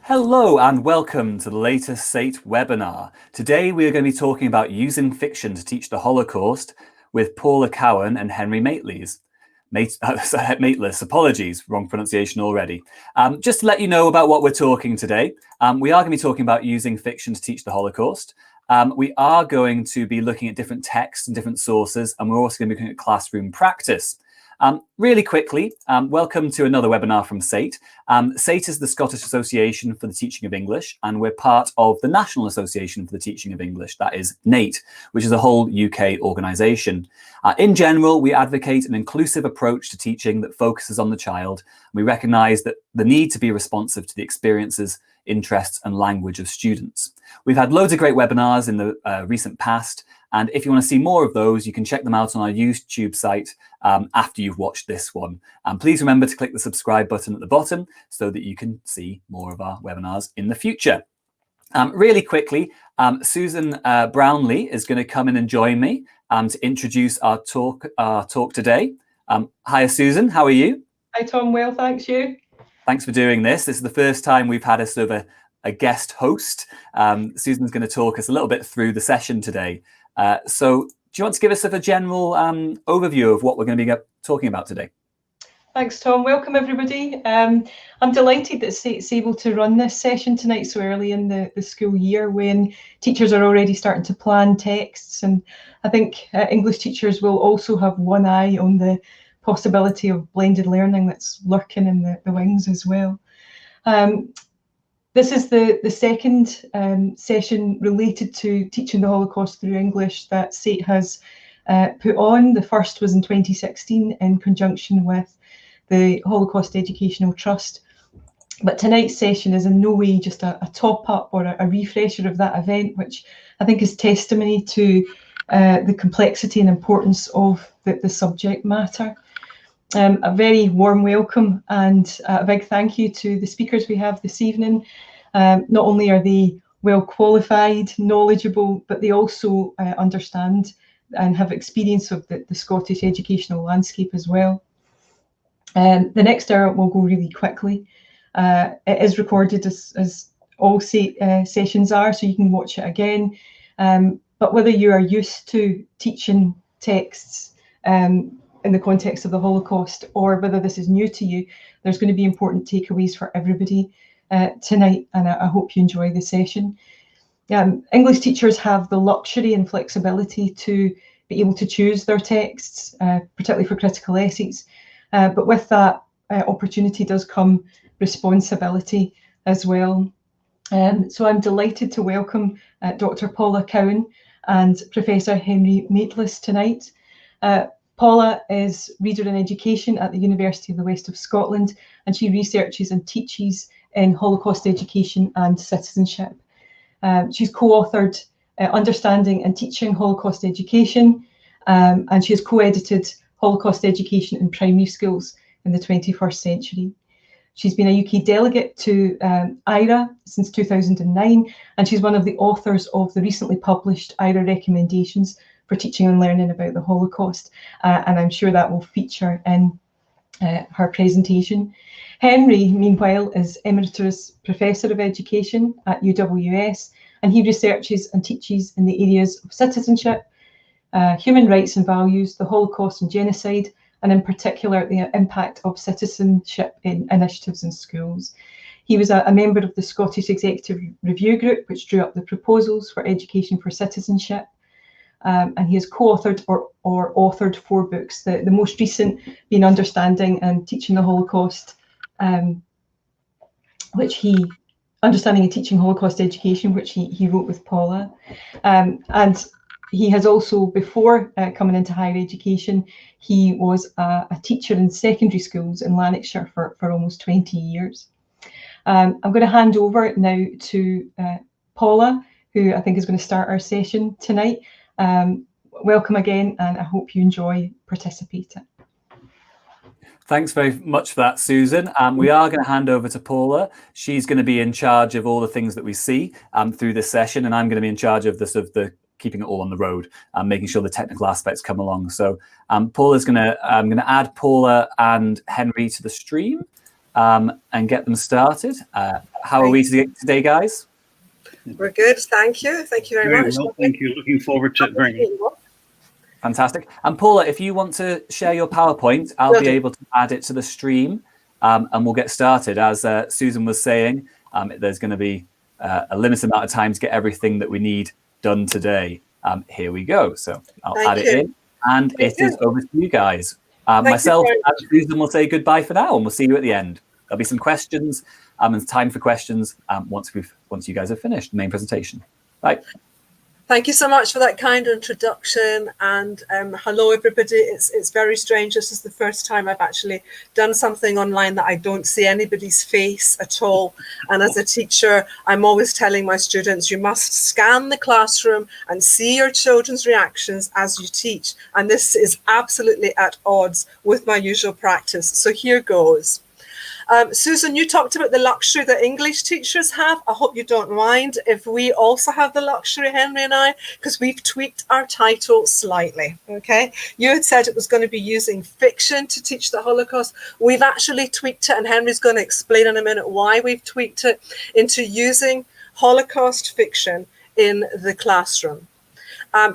Hello and welcome to the latest SATE webinar. Today we are going to be talking about using fiction to teach the Holocaust with Paula Cowan and Henry Maitles. Maitles, apologies, wrong pronunciation already. Just to let you know about what we're talking today, we are going to be talking about using fiction to teach the Holocaust. We are going to be looking at different texts and different sources, and we're also going to be looking at classroom practice. Really quickly, welcome to another webinar from SATE. SATE is the Scottish Association for the Teaching of English, and we're part of the National Association for the Teaching of English, that is NATE, which is a whole UK organisation. In general, we advocate an inclusive approach to teaching that focuses on the child. We recognise that the need to be responsive to the experiences, interests and language of students. We've had loads of great webinars in the recent past, and if you want to see more of those, you can check them out on our YouTube site after you've watched this one. And please remember to click the subscribe button at the bottom so that you can see more of our webinars in the future. Really quickly, Susan Brownlee is going to come in and join me to introduce our talk today. Hi, Susan. How are you? Hi, Tom. Well, thanks. You? Thanks for doing this. This is the first time we've had a sort of a guest host. Susan's going to talk us a little bit through the session today. So do you want to give us a general overview of what we're going to be talking about today? Thanks, Tom. Welcome, everybody. I'm delighted that SATE's able to run this session tonight so early in the school year when teachers are already starting to plan texts. And I think English teachers will also have one eye on the possibility of blended learning that's lurking in the wings as well. This is the second session related to teaching the Holocaust through English that SATE has put on. The first was in 2016 in conjunction with the Holocaust Educational Trust. But tonight's session is in no way just a top-up or a refresher of that event, which I think is testimony to the complexity and importance of the subject matter. A very warm welcome and a big thank you to the speakers we have this evening. Not only are they well qualified, knowledgeable, but they also understand and have experience of the Scottish educational landscape as well. The next hour will go really quickly. It is recorded as all sessions are, so you can watch it again. But whether you are used to teaching texts in the context of the Holocaust, or whether this is new to you, there's going to be important takeaways for everybody tonight, and I hope you enjoy the session. English teachers have the luxury and flexibility to be able to choose their texts, particularly for critical essays, but with that opportunity does come responsibility as well. So I'm delighted to welcome Dr. Paula Cowan and Professor Henry Maitles tonight. Paula is Reader in Education at the University of the West of Scotland, and she researches and teaches in Holocaust Education and Citizenship. She's co-authored Understanding and Teaching Holocaust Education, and she has co-edited Holocaust Education in Primary Schools in the 21st Century. She's been a UK delegate to IHRA since 2009, and she's one of the authors of the recently published IHRA Recommendations for Teaching and Learning about the Holocaust, and I'm sure that will feature in her presentation. Henry, meanwhile, is Emeritus Professor of Education at UWS, and he researches and teaches in the areas of citizenship, human rights and values, the Holocaust and genocide, and in particular the impact of citizenship in initiatives in schools. He was a member of the Scottish Executive Review Group, which drew up the proposals for Education for Citizenship. And he has co-authored or authored 4 books, the most recent being Understanding and Teaching the Holocaust, Understanding and Teaching Holocaust Education, which he wrote with Paula. And he has also, before coming into higher education, he was a teacher in secondary schools in Lanarkshire for almost 20 years. I'm going to hand over now to Paula, who I think is going to start our session tonight. Welcome again, and I hope you enjoy participating. Thanks very much for that, Susan. We are going to hand over to Paula. She's going to be in charge of all the things that we see through this session, and I'm going to be in charge of the keeping it all on the road and making sure the technical aspects come along. So I'm going to add Paula and Henry to the stream. and get them started. How are we today, guys? We're good, thank you. Thank you very much. Well, thank you. Looking forward to it very much. Fantastic. And Paula, if you want to share your PowerPoint, I'll be able to add it to the stream, and we'll get started. As Susan was saying, there's going to be a limited amount of time to get everything that we need done today. Here we go. So I'll add it in, and it is over to you guys. Myself and Susan will say goodbye for now, and we'll see you at the end. There'll be some questions, and time for questions once you guys have finished the main presentation. Bye. Thank you so much for that kind introduction, and hello everybody. It's very strange. This is the first time I've actually done something online that I don't see anybody's face at all. And as a teacher, I'm always telling my students, you must scan the classroom and see your children's reactions as you teach. And this is absolutely at odds with my usual practice. So here goes. Susan, you talked about the luxury that English teachers have. I hope you don't mind if we also have the luxury, Henry and I, because we've tweaked our title slightly, okay? You had said it was going to be using fiction to teach the Holocaust. We've actually tweaked it, and Henry's going to explain in a minute why we've tweaked it, into using Holocaust fiction in the classroom.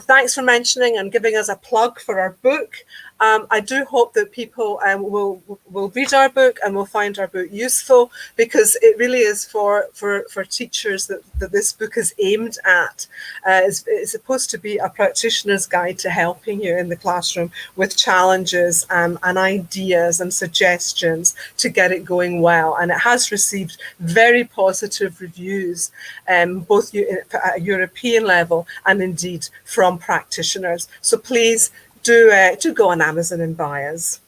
Thanks for mentioning and giving us a plug for our book. I do hope that people will read our book and will find our book useful, because it really is for teachers that this book is aimed at. It's supposed to be a practitioner's guide to helping you in the classroom with challenges and ideas and suggestions to get it going well. And it has received very positive reviews, both at a European level and indeed from practitioners. So please, do go on Amazon and buy us.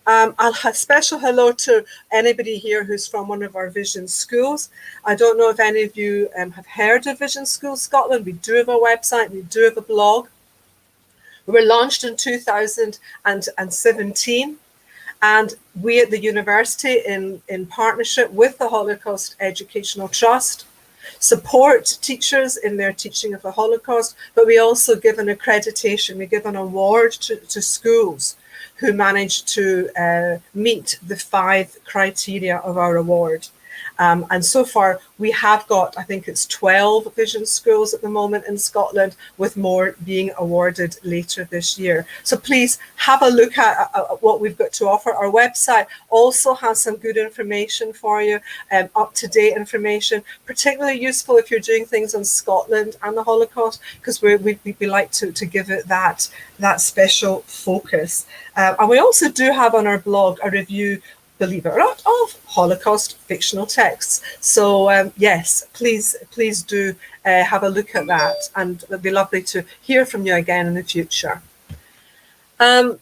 I'll have special hello to anybody here who's from one of our Vision schools. I don't know if any of you have heard of Vision Schools Scotland. We do have a website, we do have a blog. We were launched in 2017, and we at the university, in partnership with the Holocaust Educational Trust, support teachers in their teaching of the Holocaust, but we also give an accreditation, we give an award to schools who manage to meet the 5 criteria of our award. And so far, we have got, I think it's 12 Vision schools at the moment in Scotland, with more being awarded later this year. So please have a look at what we've got to offer. Our website also has some good information for you, up-to-date information, particularly useful if you're doing things on Scotland and the Holocaust, because we like to give it that special focus. And we also do have on our blog a review, believe it or not, of Holocaust fictional texts. So yes, please do have a look at that, and it'd be lovely to hear from you again in the future. I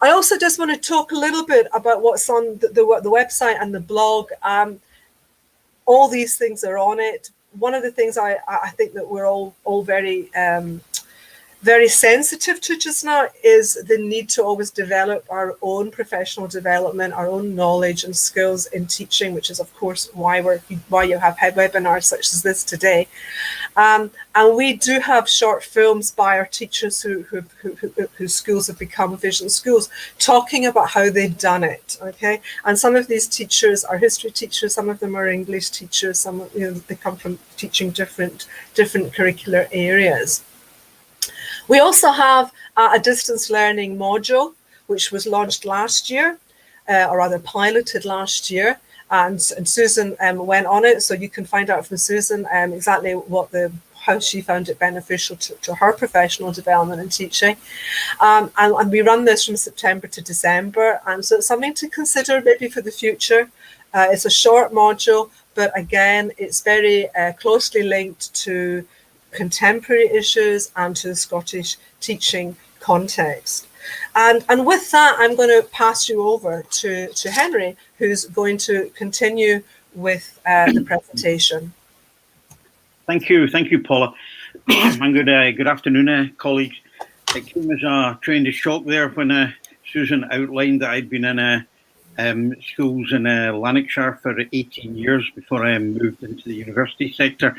also just want to talk a little bit about what's on the website and the blog. All these things are on it. One of the things I think that we're all very sensitive to just now is the need to always develop our own professional development, our own knowledge and skills in teaching, which is of course why you have webinars such as this today. And we do have short films by our teachers whose schools have become Vision schools, talking about how they've done it. Okay, and some of these teachers are history teachers, some of them are English teachers, some they come from teaching different curricular areas. We also have a distance learning module, which was launched last year, or rather piloted last year, and Susan went on it, so you can find out from Susan exactly how she found it beneficial to her professional development and teaching. And we run this from September to December, and so it's something to consider maybe for the future. It's a short module, but again, it's very closely linked to contemporary issues and to the Scottish teaching context. And with that, I'm going to pass you over to Henry, who's going to continue with the presentation. Thank you, Paula. And good afternoon, colleagues. It came as a tremendous shock there when Susan outlined that I'd been in schools in Lanarkshire for 18 years before I moved into the university sector.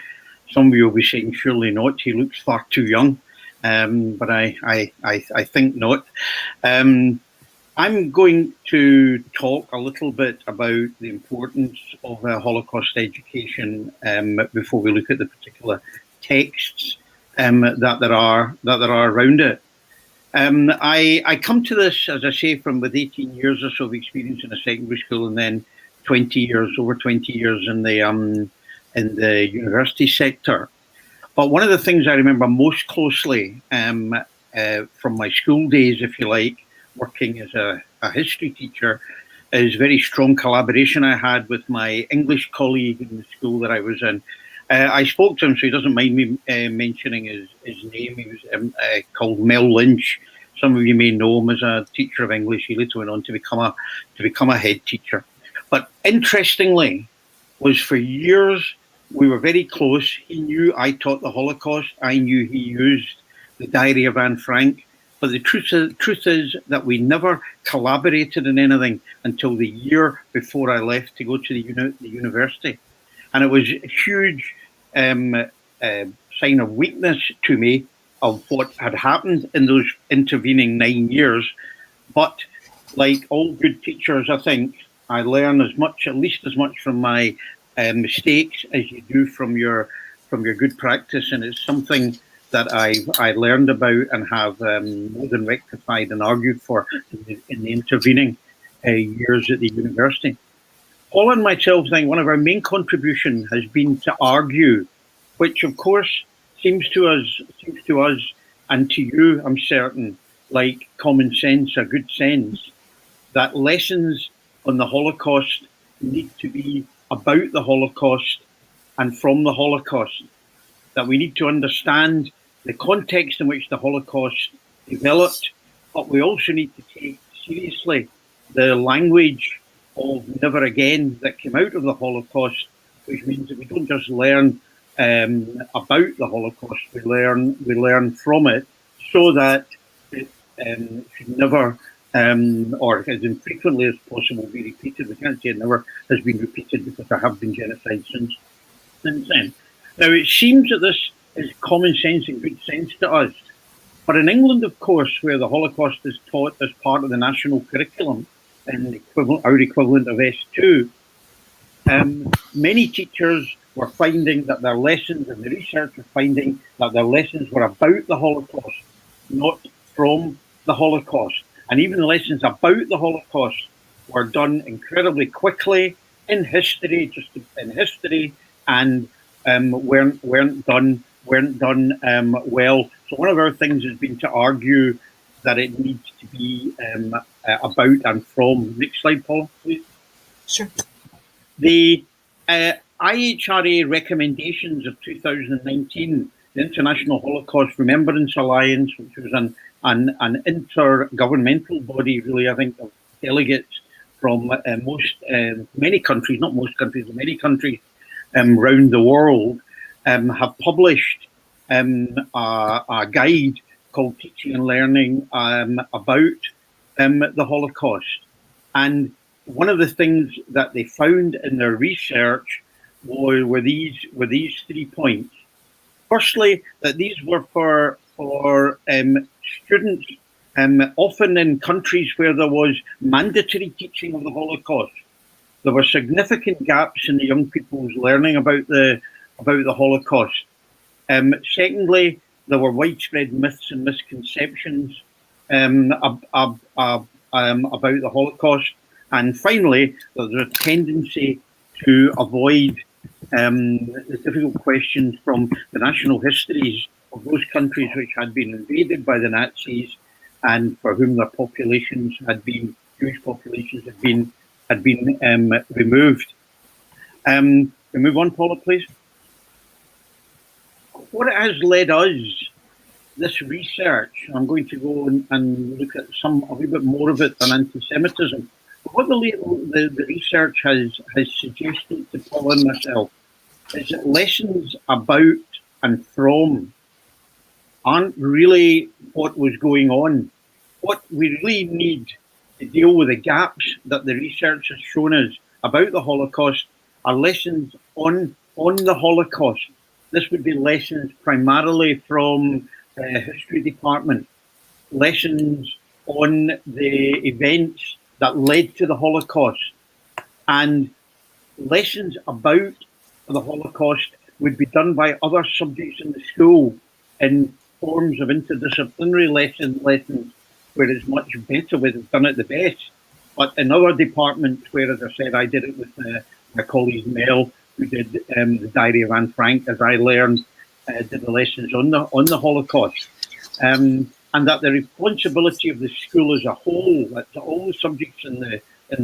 Some of you will be saying, surely not, he looks far too young, but I think not. I'm going to talk a little bit about the importance of Holocaust education before we look at the particular texts that there are around it. I come to this, as I say, from with 18 years or so of experience in a secondary school, and then over 20 years in the university sector. But one of the things I remember most closely from my school days, if you like, working as a history teacher, is very strong collaboration I had with my English colleague in the school that I was in. I spoke to him, so he doesn't mind me mentioning his name. He was called Mel Lynch. Some of you may know him as a teacher of English. He later went on to become a head teacher. But interestingly, was for years we were very close. He knew I taught the Holocaust. I knew he used the Diary of Anne Frank. But the truth is that we never collaborated in anything until the year before I left to go to the university. And it was a huge sign of weakness to me of what had happened in those intervening 9 years. But like all good teachers, I think, I learn at least as much from my mistakes as you do from your good practice. And it's something that I learned about and have more than rectified and argued for in the intervening years at the university. Paula and myself think one of our main contribution has been to argue, which of course seems to us and to you, I'm certain, like common sense or good sense, that lessons on the Holocaust need to be about the Holocaust and from the Holocaust, that we need to understand the context in which the Holocaust developed, but we also need to take seriously the language of never again that came out of the Holocaust, which means that we don't just learn about the Holocaust, we learn from it, so that it should never or as infrequently as possible be repeated. We can't say it never has been repeated because there have been genocides since then. Now it seems that this is common sense and good sense to us, but in England, of course, where the Holocaust is taught as part of the national curriculum and our equivalent of S2, many teachers were finding that their lessons, and the research was finding that their lessons were about the Holocaust, not from the Holocaust. And even the lessons about the Holocaust were done incredibly quickly in history, and weren't done well. So one of our things has been to argue that it needs to be about and from. Next slide, Paula, please. Sure. The IHRA Recommendations of 2019, the International Holocaust Remembrance Alliance, which was an intergovernmental body, really, I think, of delegates from many countries, not most countries, but many countries around the world, have published a guide called Teaching and Learning about the Holocaust. And one of the things that they found in their research were these 3 points. Firstly, that these were for students often in countries where there was mandatory teaching of the Holocaust. There were significant gaps in the young people's learning about the Holocaust. Secondly, there were widespread myths and misconceptions about the Holocaust. And finally, there was a tendency to avoid the difficult questions from the national histories of those countries which had been invaded by the Nazis and for whom their populations Jewish populations had been removed. Can we move on, Paula, please? What it has led us, this research, I'm going to go and look at a little bit more of it than anti-Semitism. But what the research has suggested to Paula and myself is that lessons about and from aren't really what was going on. What we really need to deal with the gaps that the research has shown us about the Holocaust are lessons on the Holocaust. This would be lessons primarily from the history department, lessons on the events that led to the Holocaust, and lessons about the Holocaust would be done by other subjects in the school in forms of interdisciplinary lessons where it's much better, where it's done at the best. But in other departments where, as I said, I did it with my colleague Mel, who did the Diary of Anne Frank, as I learned, did the lessons on the Holocaust. And that the responsibility of the school as a whole, that all the subjects in the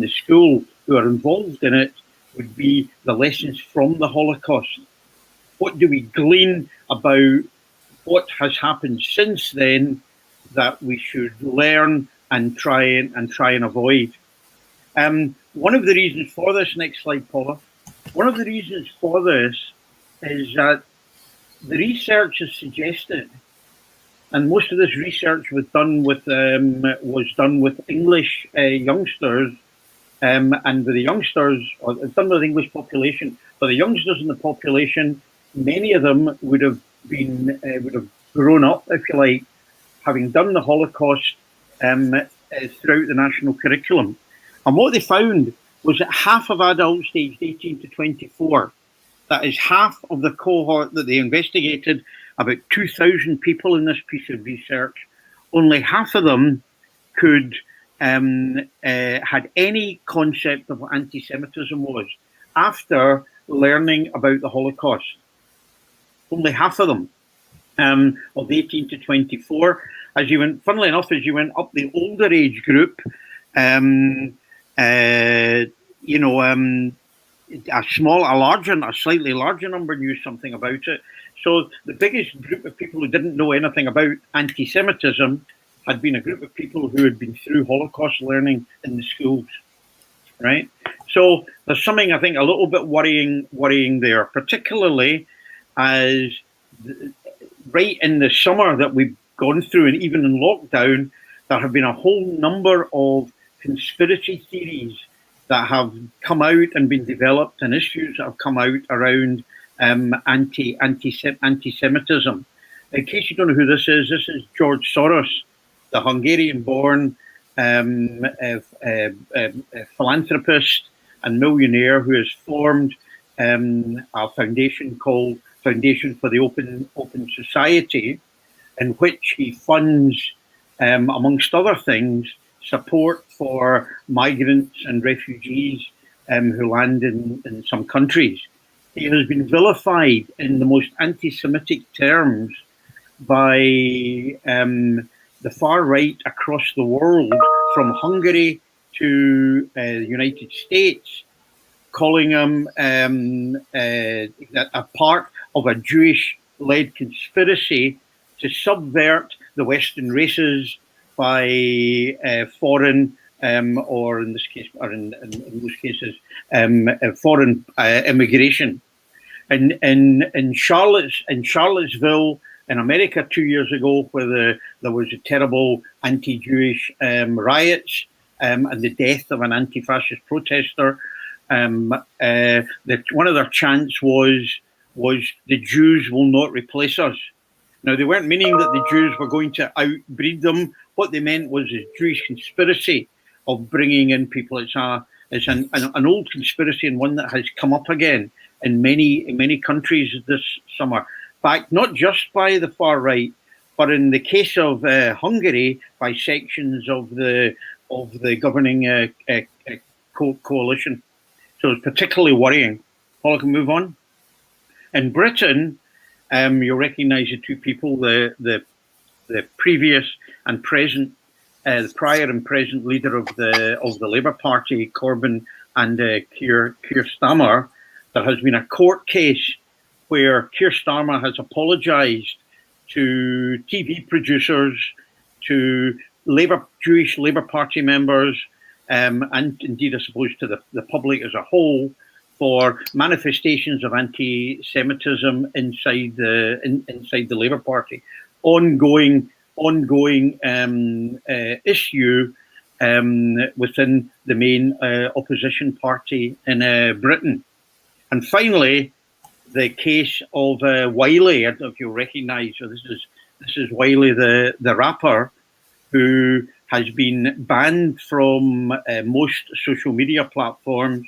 school who are involved in it, would be the lessons from the Holocaust. What do we glean about what has happened since then that we should learn and try and avoid? One of the reasons for this, next slide, Paula. One of the reasons for this is that the research has suggested, and most of this research was done with English youngsters. And with the youngsters, or it's done with the English population, but the youngsters in the population, many of them would have grown up, if you like, having done the Holocaust throughout the national curriculum. And what they found was that half of adults aged 18 to 24, that is half of the cohort that they investigated, about 2,000 people in this piece of research, only half of them could had any concept of what anti-Semitism was after learning about the Holocaust. Only half of them, of 18 to 24. As you went, funnily enough, as you went up the older age group, a slightly larger number knew something about it. So the biggest group of people who didn't know anything about anti-Semitism had been a group of people who had been through Holocaust learning in the schools, right? So there's something, I think, a little bit worrying there, particularly as right in the summer that we've gone through, and even in lockdown, there have been a whole number of conspiracy theories that have come out and been developed, and issues that have come out around anti-Semitism. In case you don't know who this is George Soros, the Hungarian-born philanthropist and millionaire who has formed a foundation called Foundation for the Open Society, in which he funds, amongst other things, support for migrants and refugees who land in some countries. He has been vilified in the most anti-Semitic terms by the far right across the world, from Hungary to the United States, calling him a part of a Jewish-led conspiracy to subvert the Western races by foreign, or in this case, or in most cases, foreign immigration. In Charlottesville, in America 2 years ago, where there was a terrible anti-Jewish riots and the death of an anti-fascist protester, one of their chants was the Jews will not replace us. Now, they weren't meaning that the Jews were going to outbreed them. What they meant was a Jewish conspiracy of bringing in people. It's an old conspiracy, and one that has come up again in many countries this summer. Backed not just by the far right, but in the case of Hungary, by sections of the governing coalition. So it's particularly worrying. Paula, can move on. In Britain, you'll recognise the two people, the previous and present, the prior and present leader of the Labour Party, Corbyn, and Keir Starmer. There has been a court case where Keir Starmer has apologised to TV producers, to Jewish Labour Party members, and indeed, I suppose, to the public as a whole, for manifestations of anti-Semitism inside the Labour Party, ongoing issue within the main opposition party in Britain. And finally, the case of Wiley. I don't know if you'll recognise. So this is Wiley, the rapper, who has been banned from most social media platforms,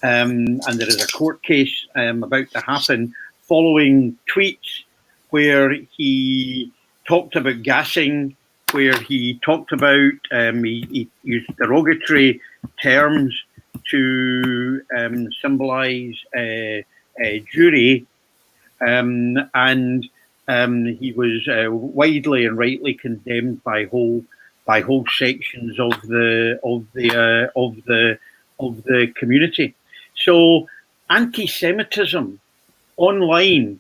and there is a court case about to happen following tweets where he talked about gassing, where he talked about, he used derogatory terms to symbolize Jewry, and he was widely and rightly condemned by whole sections of the community. So anti-Semitism online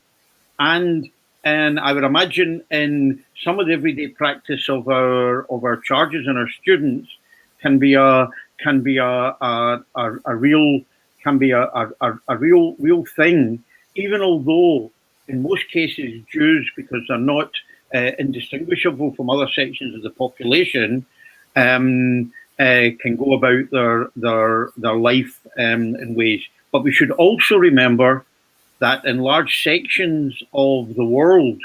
and I would imagine in some of the everyday practice of our charges and our students can be a real thing, even although in most cases Jews, because they're not indistinguishable from other sections of the population, can go about their life in ways. But we should also remember that in large sections of the world,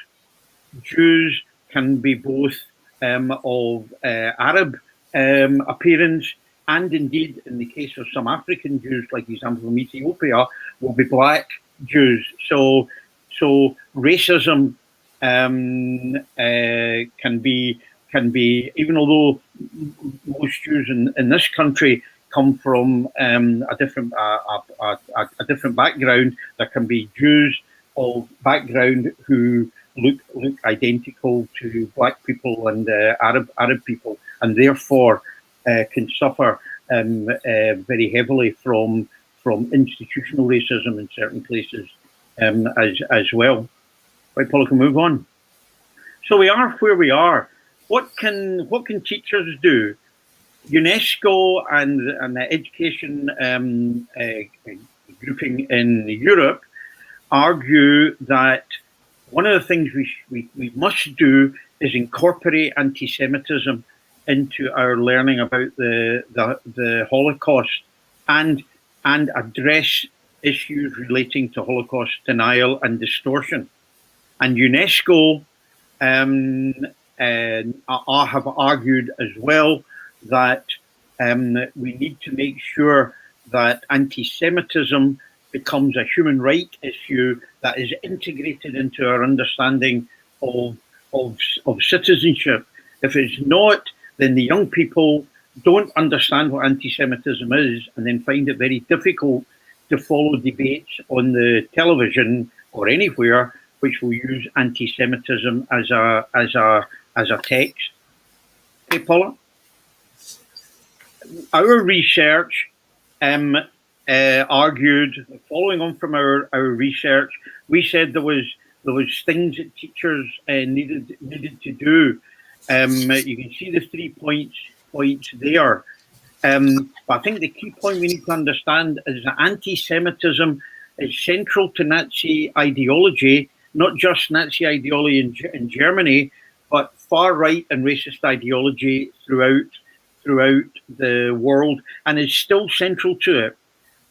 Jews can be both of Arab appearance, and indeed, in the case of some African Jews, like the example from Ethiopia, will be black Jews. So racism can be, even although most Jews in this country come from a different background, there can be Jews of background who look identical to black people and Arab people, and therefore can suffer very heavily from institutional racism in certain places as well. Right, Paula, can move on. So we are where we are. What can teachers do? UNESCO and the education grouping in Europe argue that one of the things we must do is incorporate anti-Semitism into our learning about the Holocaust and address issues relating to Holocaust denial and distortion. And UNESCO have argued as well that we need to make sure that anti-Semitism becomes a human rights issue that is integrated into our understanding of citizenship. If it's not, then the young people don't understand what anti-Semitism is, and then find it very difficult to follow debates on the television or anywhere which will use anti-Semitism as a text. Okay, Paula? Our research argued, following on from our research, we said there was things that teachers needed to do. You can see the 3 points there. But I think the key point we need to understand is that anti-Semitism is central to Nazi ideology, not just Nazi ideology in Germany, but far-right and racist ideology throughout the world, and is still central to it.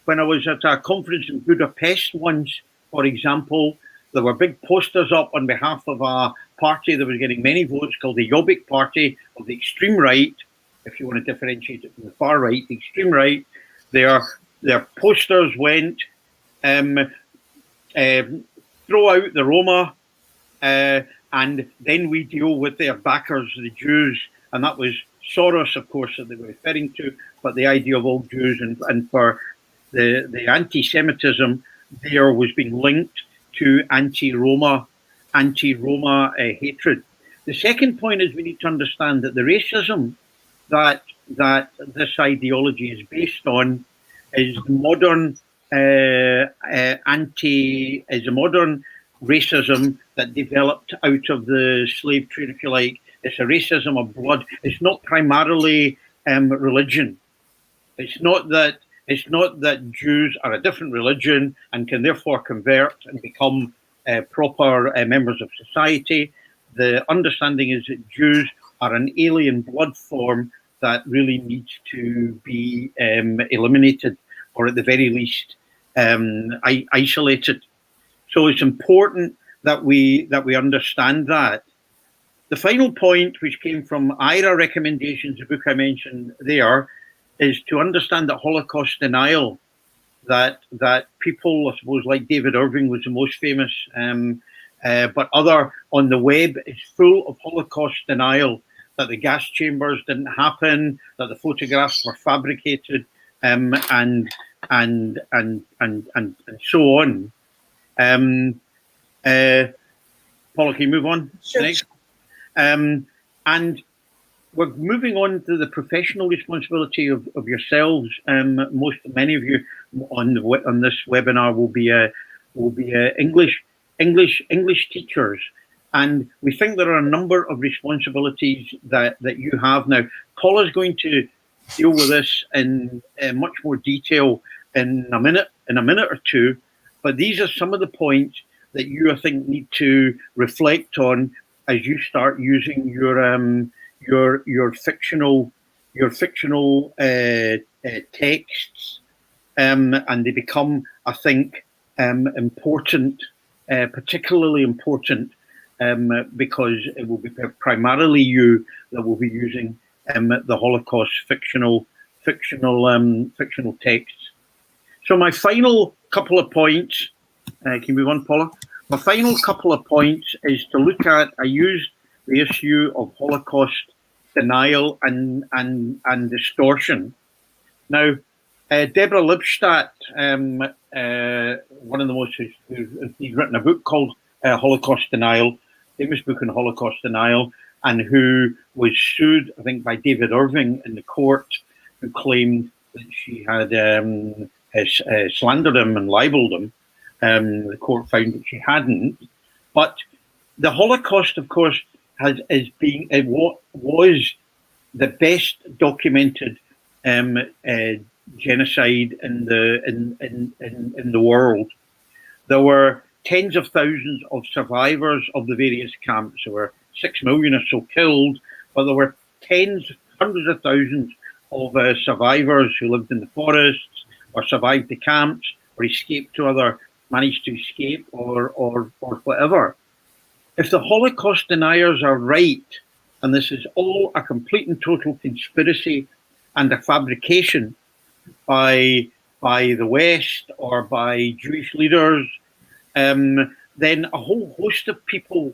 When I was at a conference in Budapest once, for example, there were big posters up on behalf of a party that was getting many votes called the Jobbik Party of the extreme right. If you want to differentiate it from the far right, the extreme right, their posters went, throw out the Roma, and then we deal with their backers, the Jews. And that was Soros, of course, that they were referring to, but the idea of all Jews, and for the anti-Semitism there was being linked to anti-Roma hatred. The second point is we need to understand that the racism that this ideology is based on is modern modern racism that developed out of the slave trade, if you like. It's a racism of blood. It's not primarily religion. It's not that Jews are a different religion and can therefore convert and become proper members of society. The understanding is that Jews are an alien blood form that really needs to be eliminated, or at the very least isolated. So it's important that we understand that. The final point, which came from IHRA Recommendations, the book I mentioned there, is to understand that Holocaust denial, that people, I suppose, like David Irving was the most famous, but other on the web is full of Holocaust denial, that the gas chambers didn't happen, that the photographs were fabricated, and so on. Paula, can you move on? Sure. Next. And we're moving on to the professional responsibility of yourselves. Many of you on this webinar will be English teachers, and we think there are a number of responsibilities that you have now. Paula's going to deal with this in much more detail in a minute or two, but these are some of the points that you, I think, need to reflect on as you start using your fictional texts, and they become, I think, important, particularly important, because it will be primarily you that will be using the Holocaust fictional texts. So my final couple of points, can you move on, Paula? My final couple of points is to look at, I used the issue of Holocaust denial and distortion. Now, Deborah Lipstadt, one of the most, he's written a book called Holocaust Denial, famous book on Holocaust denial, and who was sued, I think, by David Irving in the court, who claimed that she had slandered him and libeled him. The court found that she hadn't. But the Holocaust, of course, was the best documented genocide in the world. There were tens of thousands of survivors of the various camps. There were 6 million or so killed, but there were hundreds of thousands of survivors who lived in the forests or survived the camps or managed to escape or whatever. If the Holocaust deniers are right, and this is all a complete and total conspiracy and a fabrication by the West or by Jewish leaders, then a whole host of people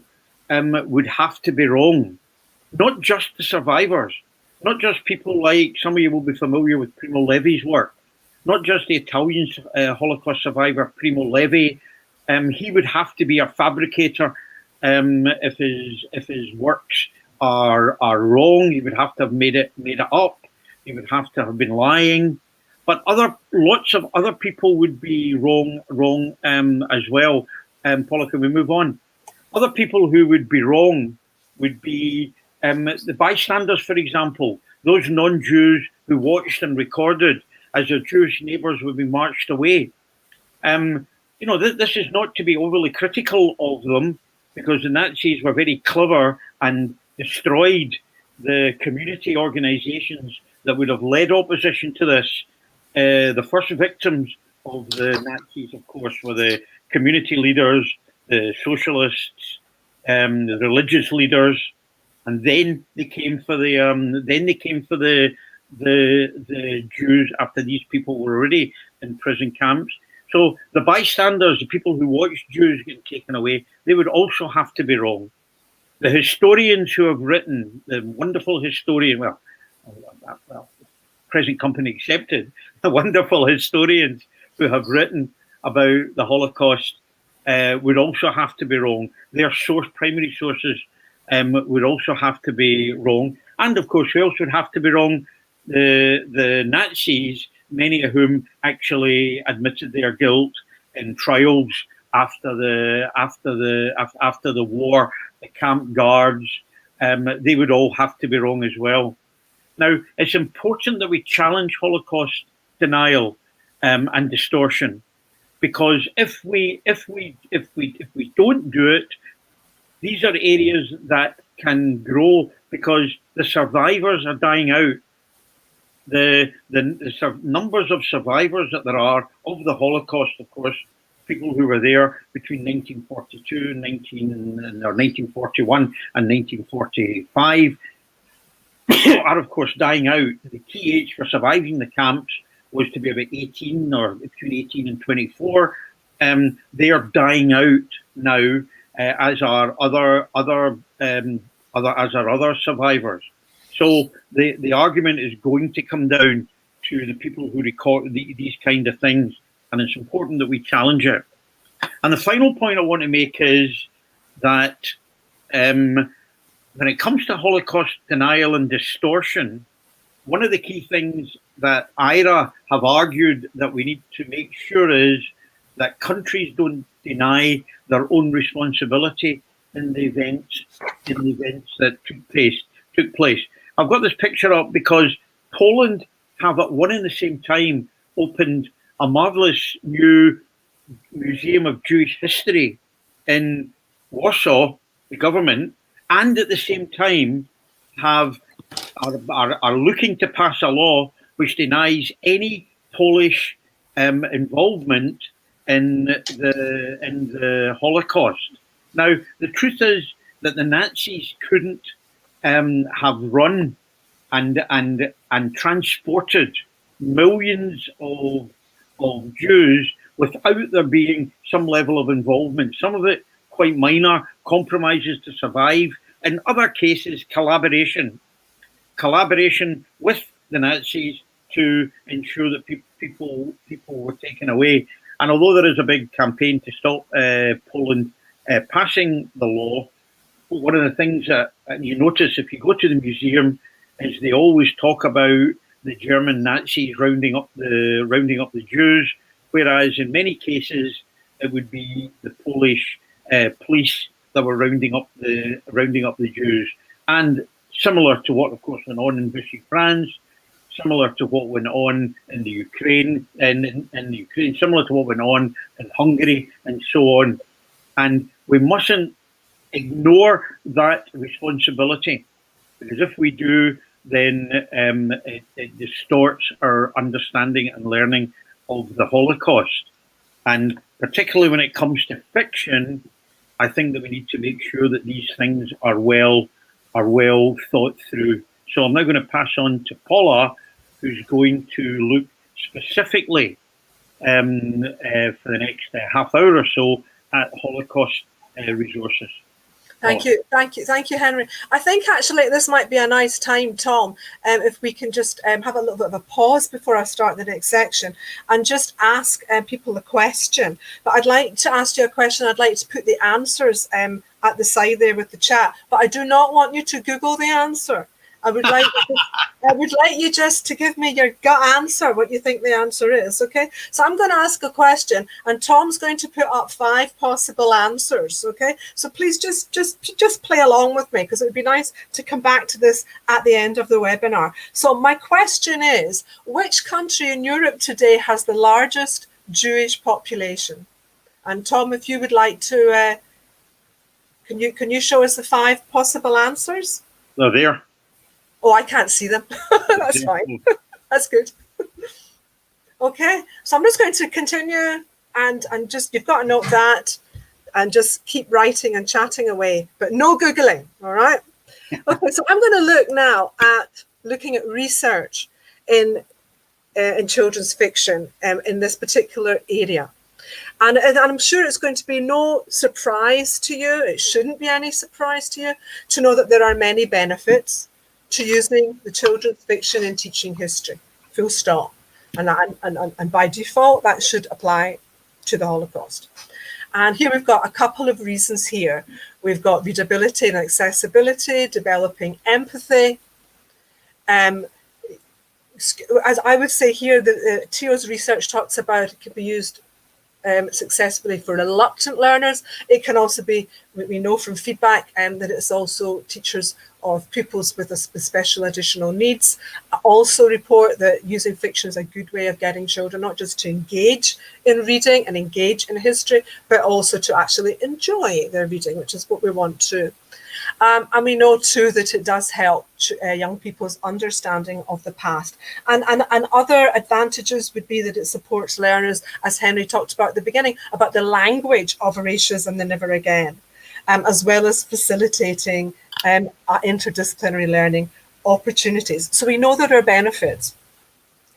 would have to be wrong. Not just the survivors, not just people like, some of you will be familiar with Primo Levi's work, not just the Italian Holocaust survivor Primo Levi. He would have to be a fabricator if his works are wrong. He would have to have made it up. He would have to have been lying. But lots of other people would be wrong as well. Paula, can we move on? Other people who would be wrong would be the bystanders, for example, those non-Jews who watched and recorded as their Jewish neighbours would be marched away. This is not to be overly critical of them, because the Nazis were very clever and destroyed the community organisations that would have led opposition to this. The first victims of the Nazis, of course, were the community leaders, the socialists, the religious leaders, and then they came for the Jews after these people were already in prison camps. So the bystanders, the people who watched Jews getting taken away, they would also have to be wrong. The historians who have written, the wonderful historian, well, present company accepted, the wonderful historians who have written about the Holocaust would also have to be wrong. Their primary sources would also have to be wrong. And of course, who else would have to be wrong? The Nazis, many of whom actually admitted their guilt in trials after the war, the camp guards, they would all have to be wrong as well. Now, it's important that we challenge Holocaust denial and distortion, because if we don't do it, these are areas that can grow because the survivors are dying out. The numbers of survivors that there are of the Holocaust, of course, people who were there between 1942 and 1941 and 1945 are, of course, dying out. The key age for surviving the camps was to be about 18 or between 18 and 24. They are dying out now, as are other survivors. So the argument is going to come down to the people who record these kind of things, and it's important that we challenge it. And the final point I want to make is that when it comes to Holocaust denial and distortion, one of the key things that IHRA have argued that we need to make sure is that countries don't deny their own responsibility in the events that took place. I've got this picture up because Poland have at one and the same time opened a marvelous new Museum of Jewish History in Warsaw, the government, and at the same time are looking to pass a law which denies any Polish involvement in the Holocaust. Now, the truth is that the Nazis couldn't have run and transported millions of Jews without there being some level of involvement. Some of it quite minor, compromises to survive. In other cases, collaboration with the Nazis to ensure that people were taken away. And although there is a big campaign to stop Poland passing the law, one of the things that you notice if you go to the museum is they always talk about the German Nazis rounding up the Jews, whereas in many cases it would be the Polish police that were rounding up the Jews. And similar to what, of course, went on in Vichy France, similar to what went on in the Ukraine, similar to what went on in Hungary, and so on. And we mustn't ignore that responsibility, because if we do, then it distorts our understanding and learning of the Holocaust. And particularly when it comes to fiction, I think that we need to make sure that these things are well thought through. So I'm now going to pass on to Paula, who's going to look specifically for the next half hour or so at Holocaust resources. Thank you, Henry. I think actually this might be a nice time, Tom, if we can just have a little bit of a pause before I start the next section and just ask people a question. But I'd like to ask you a question. I'd like to put the answers at the side there with the chat, but I do not want you to Google the answer. I would like you just to give me your gut answer, what you think the answer is, okay? So I'm going to ask a question, and Tom's going to put up 5 possible answers, okay? So please just play along with me, because it would be nice to come back to this at the end of the webinar. So my question is, which country in Europe today has the largest Jewish population? And Tom, if you would like to, can you show us the 5 possible answers? They're there. Oh, I can't see them. That's fine. That's good. Okay, so I'm just going to continue and just, you've got to note that and just keep writing and chatting away, but no Googling, all right? Okay, so I'm going to look now at looking at research in children's fiction in this particular area. And I'm sure it's going to be no surprise to you, it shouldn't be any surprise to you, to know that there are many benefits to using the children's fiction in teaching history, full stop. And by default, that should apply to the Holocaust. And here we've got a couple of reasons here. We've got readability and accessibility, developing empathy. As I would say here, Theo's research talks about it can be used successfully for reluctant learners. It can also be, we know from feedback that it's also teachers of pupils with special additional needs also report that using fiction is a good way of getting children not just to engage in reading and engage in history, but also to actually enjoy their reading, which is what we want to. And we know too that it does help young people's understanding of the past. And other advantages would be that it supports learners, as Henry talked about at the beginning, about the language of erasures and the never again, as well as facilitating interdisciplinary learning opportunities. So we know there are benefits.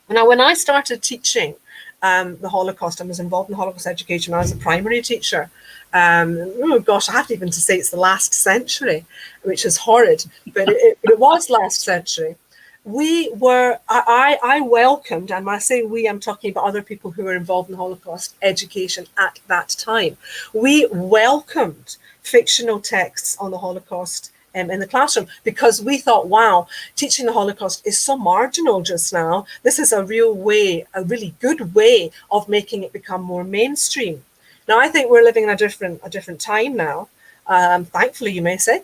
Now, when I started teaching the Holocaust and was involved in Holocaust education, I was a primary teacher. Oh gosh, I have to even to say it's the last century, which is horrid, but it was last century. I welcomed, and when I say we, I'm talking about other people who were involved in Holocaust education at that time. We welcomed fictional texts on the Holocaust in the classroom, because we thought, wow, teaching the Holocaust is so marginal just now. This is a real way, a really good way of making it become more mainstream. Now, I think we're living in a different time now, thankfully, you may say,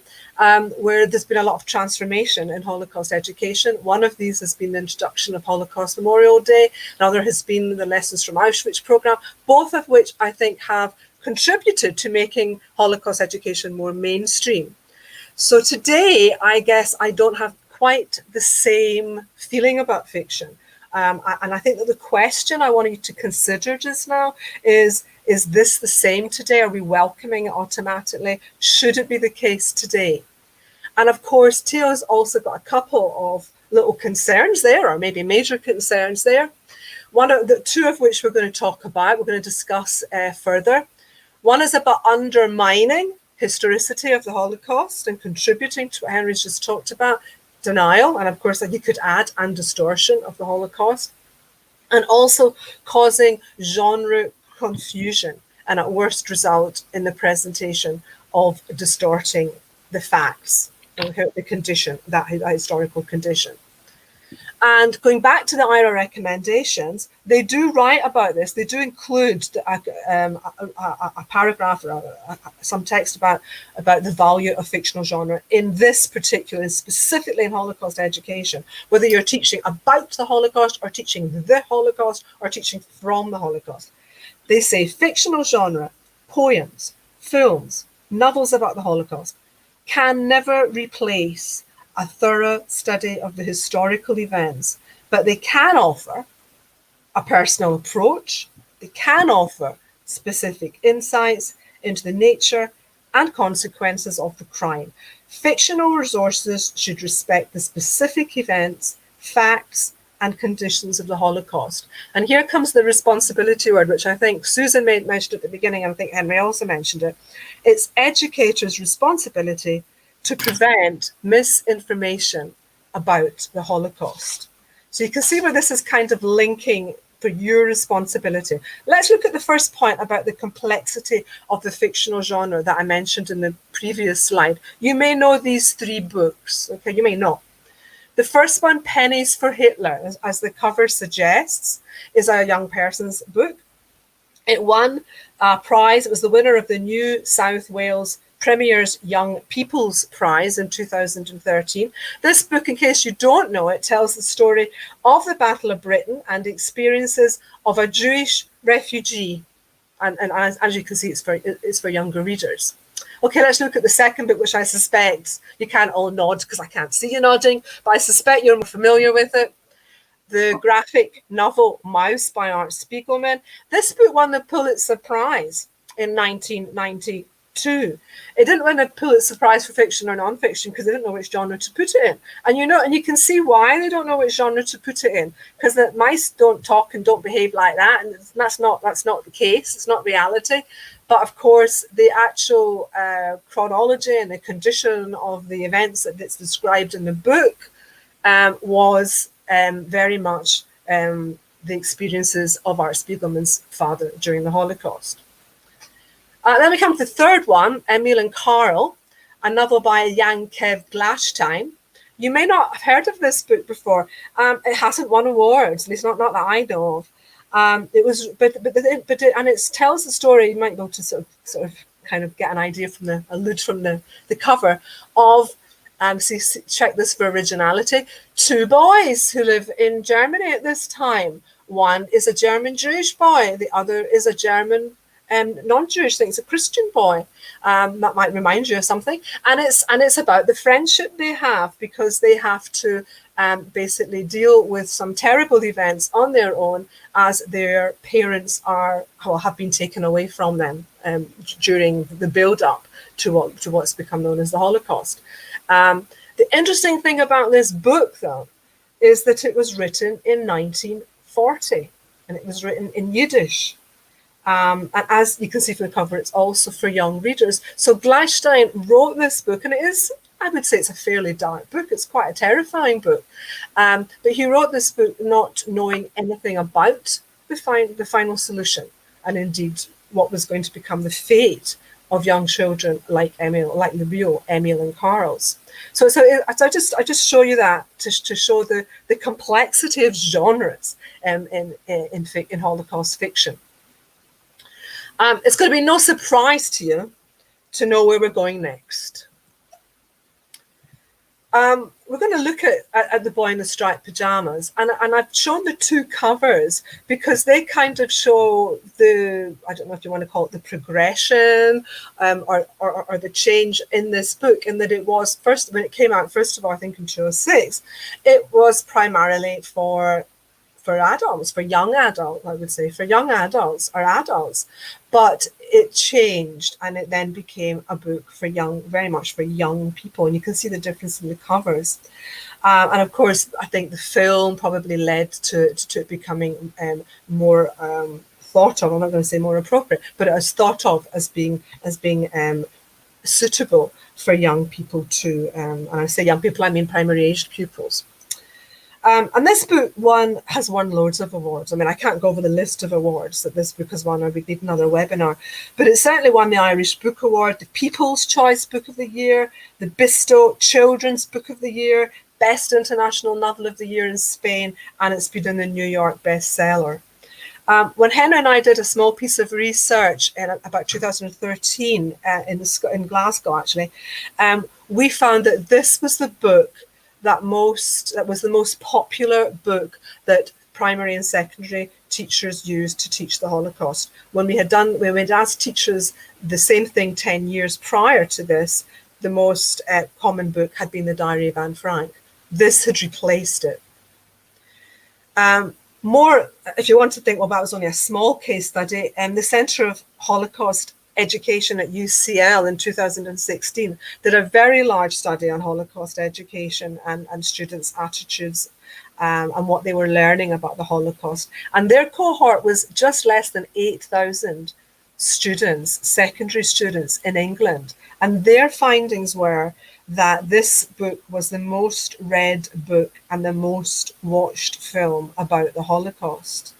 where there's been a lot of transformation in Holocaust education. One of these has been the introduction of Holocaust Memorial Day. Another has been the Lessons from Auschwitz program, both of which I think have contributed to making Holocaust education more mainstream. So today, I guess I don't have quite the same feeling about fiction. And I think that the question I want you to consider just now is this the same today? Are we welcoming it automatically? Should it be the case today? And of course, Theo's also got a couple of little concerns there, or maybe major concerns there. Two of which we're going to talk about, we're going to discuss further. One is about undermining historicity of the Holocaust and contributing to what Henry's just talked about, denial, and of course you could add, and distortion of the Holocaust, and also causing genre confusion, and at worst result in the presentation of distorting the facts and the condition, that historical condition. And going back to the IHRA recommendations, they do write about this. They do include a paragraph or some text about the value of fictional genre in this particular, specifically in Holocaust education, whether you're teaching about the Holocaust or teaching the Holocaust or teaching from the Holocaust. They say fictional genre, poems, films, novels about the Holocaust can never replace a thorough study of the historical events, but they can offer a personal approach. They can offer specific insights into the nature and consequences of the crime. Fictional resources should respect the specific events, facts, and conditions of the Holocaust. And here comes the responsibility word, which I think Susan mentioned at the beginning, and I think Henry also mentioned it. It's educators' responsibility to prevent misinformation about the Holocaust. So you can see where this is kind of linking for your responsibility. Let's look at the first point about the complexity of the fictional genre that I mentioned in the previous slide. You may know these three books, okay? You may not. The first one, Pennies for Hitler, as the cover suggests, is a young person's book. It won a prize. It was the winner of the New South Wales Premier's Young People's Prize in 2013. This book, in case you don't know it, tells the story of the Battle of Britain and the experiences of a Jewish refugee. And as you can see, it's for younger readers. Okay, let's look at the second book, which I suspect you can't all nod because I can't see you nodding, but I suspect you're more familiar with it. The graphic novel Mouse by Art Spiegelman. This book won the Pulitzer Prize in 1992. It didn't win a Pulitzer Prize for fiction or non-fiction because they didn't know which genre to put it in. And you can see why they don't know which genre to put it in, because the mice don't talk and don't behave like that, and that's not the case. It's not reality. But of course, the actual chronology and the condition of the events that's described in the book was very much the experiences of Art Spiegelman's father during the Holocaust. Then we come to the third one, Emil and Carl, a novel by Jan Kev Glashstein. You may not have heard of this book before. It hasn't won awards, at least not that I know of. It tells the story. You might be able to sort of kind of get an idea from the cover of. Check this for originality. Two boys who live in Germany at this time. One is a German Jewish boy. The other is a German non-Jewish thing. It's a Christian boy. That might remind you of something. And it's about the friendship they have, because they have to basically deal with some terrible events on their own as their parents have been taken away from them during the build-up to what's become known as the Holocaust. The interesting thing about this book, though, is that it was written in 1940, and it was written in Yiddish. And as you can see from the cover, it's also for young readers. So Gleichstein wrote this book, and it is, I would say it's a fairly dark book. It's quite a terrifying book. But he wrote this book not knowing anything about the final solution, and indeed what was going to become the fate of young children like Emil, like Lebio, Emil and Carl's. So I just show you that to show the complexity of genres in Holocaust fiction. It's going to be no surprise to you to know where we're going next. We're going to look at The Boy in the Striped Pajamas, and I've shown the two covers because they kind of show I don't know if you want to call it the progression or the change in this book, in that it was, when it came out, first of all, I think in 2006, it was primarily for adults, for young adults, I would say, for young adults or adults. But it changed, and it then became a book for very much for young people. And you can see the difference in the covers. And of course, I think the film probably led to it becoming more thought of. I'm not going to say more appropriate, but it was thought of as being suitable for young people too. And I say young people, I mean primary aged pupils. And this book has won loads of awards. I mean, I can't go over the list of awards that this book has won, or we'd need another webinar. But it certainly won the Irish Book Award, the People's Choice Book of the Year, the Bisto Children's Book of the Year, Best International Novel of the Year in Spain, and it's been in the New York bestseller. When Henry and I did a small piece of research in about 2013 in Glasgow, actually, we found that this was the book that was the most popular book that primary and secondary teachers used to teach the Holocaust. When we had asked teachers the same thing 10 years prior to this, the most common book had been the Diary of Anne Frank. This had replaced it. More, if you want to think, well, that was only a small case study, the Centre of Holocaust Education at UCL in 2016 did a very large study on Holocaust education and students' attitudes and what they were learning about the Holocaust. And their cohort was just less than 8,000 students, secondary students in England. And their findings were that this book was the most read book and the most watched film about the Holocaust.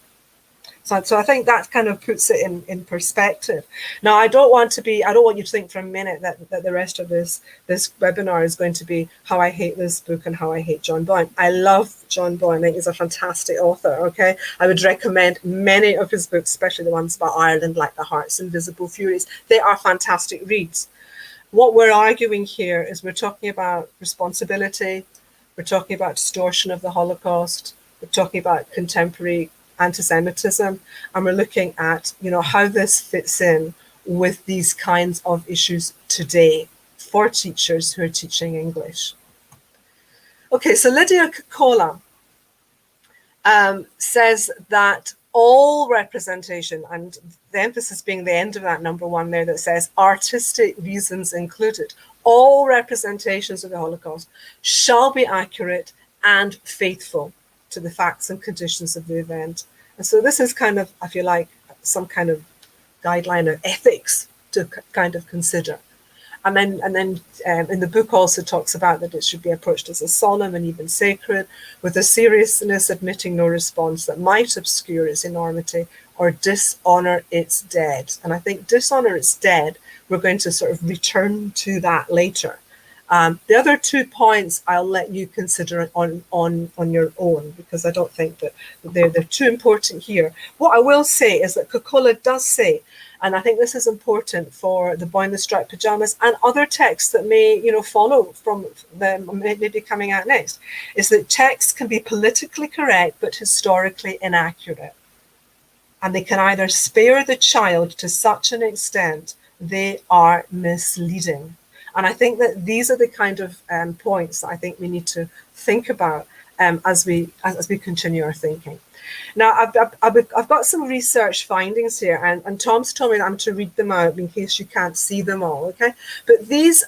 So I think that kind of puts it in perspective. Now, I don't want you to think for a minute that the rest of this webinar is going to be how I hate this book and how I hate John Boyne. I love John Boyne. I think he's a fantastic author, okay? I would recommend many of his books, especially the ones about Ireland, like The Heart's Invisible Furies. They are fantastic reads. What we're arguing here is we're talking about responsibility, we're talking about distortion of the Holocaust, we're talking about contemporary antisemitism, and we're looking at how this fits in with these kinds of issues today for teachers who are teaching English. Okay, so Lydia Kokola says that all representation, and the emphasis being the end of that number one there that says artistic reasons included, all representations of the Holocaust shall be accurate and faithful to the facts and conditions of the event. And so this is kind of, if you like, some kind of guideline of ethics to kind of consider. And then in the book also talks about that it should be approached as a solemn and even sacred, with a seriousness admitting no response that might obscure its enormity or dishonor its dead. And I think dishonor its dead, we're going to sort of return to that later. The other 2 points I'll let you consider on your own, because I don't think that they're too important here. What I will say is that Kokola does say, and I think this is important for The Boy in the Striped Pajamas and other texts that may follow from them, maybe coming out next, is that texts can be politically correct but historically inaccurate. and they can either spare the child to such an extent they are misleading. And I think that these are the kind of points that I think we need to think about as we continue our thinking. Now, I've got some research findings here, and Tom's told me that I'm to read them out in case you can't see them all, okay? But these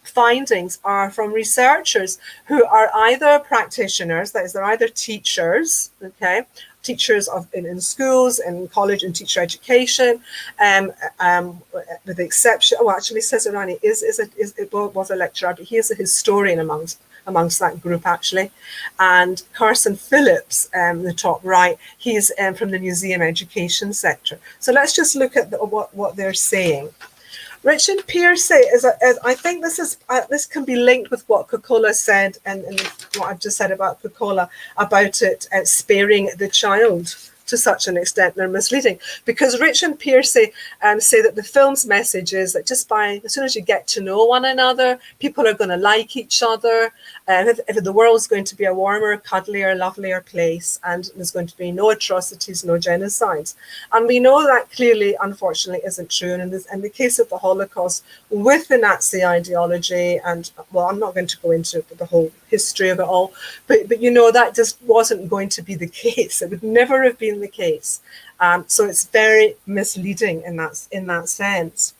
findings are from researchers who are either practitioners, that is, they're either teachers, okay, teachers in schools, in college, and teacher education, with the exception, oh, actually, Cesarani was a lecturer, but he is a historian amongst that group, actually. And Carson Phillips, the top right, he's from the museum education sector. So let's just look at what they're saying. Richard Piercy I think this can be linked with what Coca-Cola said and what I've just said about Coca-Cola about it sparing the child to such an extent they're misleading, because Rich and Piercy say that the film's message is that just as soon as you get to know one another, people are going to like each other, if the world's going to be a warmer, cuddlier, lovelier place, and there's going to be no atrocities, no genocides. And we know that clearly, unfortunately, isn't true. And in the case of the Holocaust, with the Nazi ideology, and well, I'm not going to go into the whole history of it all, but you know, that just wasn't going to be the case. It would never have been the case. So it's very misleading in that sense.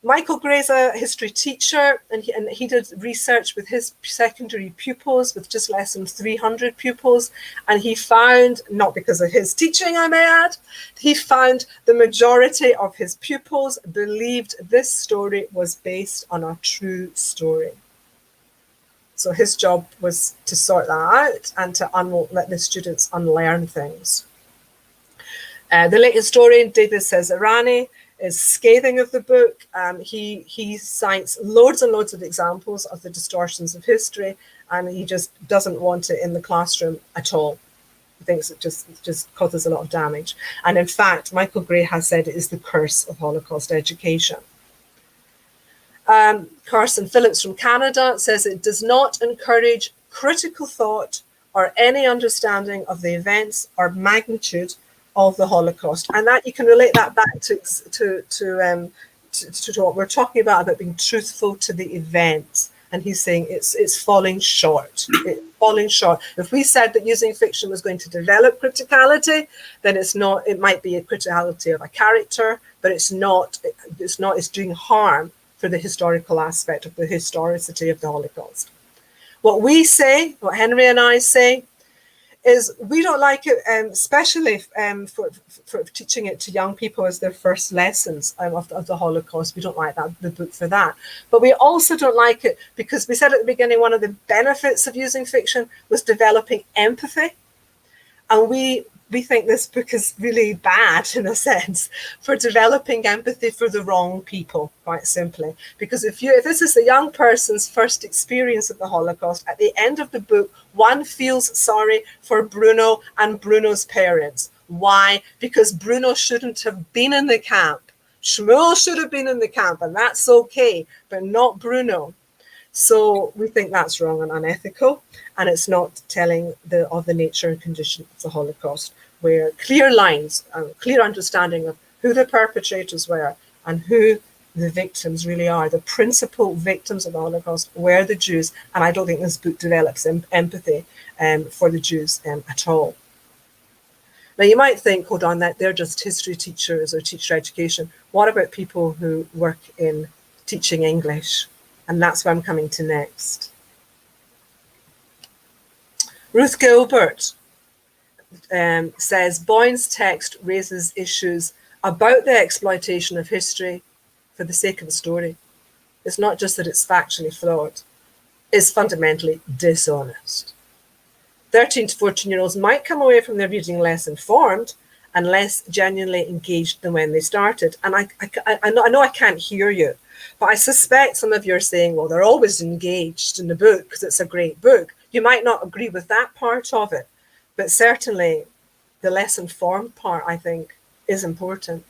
Michael Gray's a history teacher, and he did research with his secondary pupils, with just less than 300 pupils, and he found, not because of his teaching, I may add, he found the majority of his pupils believed this story was based on a true story. So his job was to sort that out and to let the students unlearn things. The late historian David Cesarani is scathing of the book. He cites loads and loads of examples of the distortions of history, and he just doesn't want it in the classroom at all. He thinks it just causes a lot of damage. And in fact, Michael Gray has said it is the curse of Holocaust education. Carson Phillips from Canada says it does not encourage critical thought or any understanding of the events or magnitude of the Holocaust, and that you can relate that back to what we're talking about being truthful to the events. And he's saying it's falling short. It's falling short. If we said that using fiction was going to develop criticality, then it's not. It might be a criticality of a character, but it's not. It's doing harm for the historical aspect of the historicity of the Holocaust. What we say, what Henry and I say, is we don't like it, especially for teaching it to young people as their first lessons of the Holocaust. We don't like the book for that. But we also don't like it because we said at the beginning one of the benefits of using fiction was developing empathy. And we think this book is really bad, in a sense, for developing empathy for the wrong people, quite simply. Because if this is the young person's first experience of the Holocaust, at the end of the book, one feels sorry for Bruno and Bruno's parents. Why? Because Bruno shouldn't have been in the camp. Shmuel should have been in the camp, and that's okay, but not Bruno. So we think that's wrong and unethical, and it's not telling of the nature and condition of the Holocaust, where clear lines, clear understanding of who the perpetrators were and who the victims really are. The principal victims of the Holocaust were the Jews, and I don't think this book develops empathy for the Jews at all. Now you might think, hold on, that they're just history teachers or teacher education. What about people who work in teaching English? And that's where I'm coming to next. Ruth Gilbert says Boyne's text raises issues about the exploitation of history for the sake of the story. It's not just that it's factually flawed, it's fundamentally dishonest. 13 to 14-year-olds might come away from their reading less informed and less genuinely engaged than when they started. And I know I can't hear you, but I suspect some of you are saying, well, they're always engaged in the book because it's a great book. You might not agree with that part of it, but certainly the less informed part, I think, is important.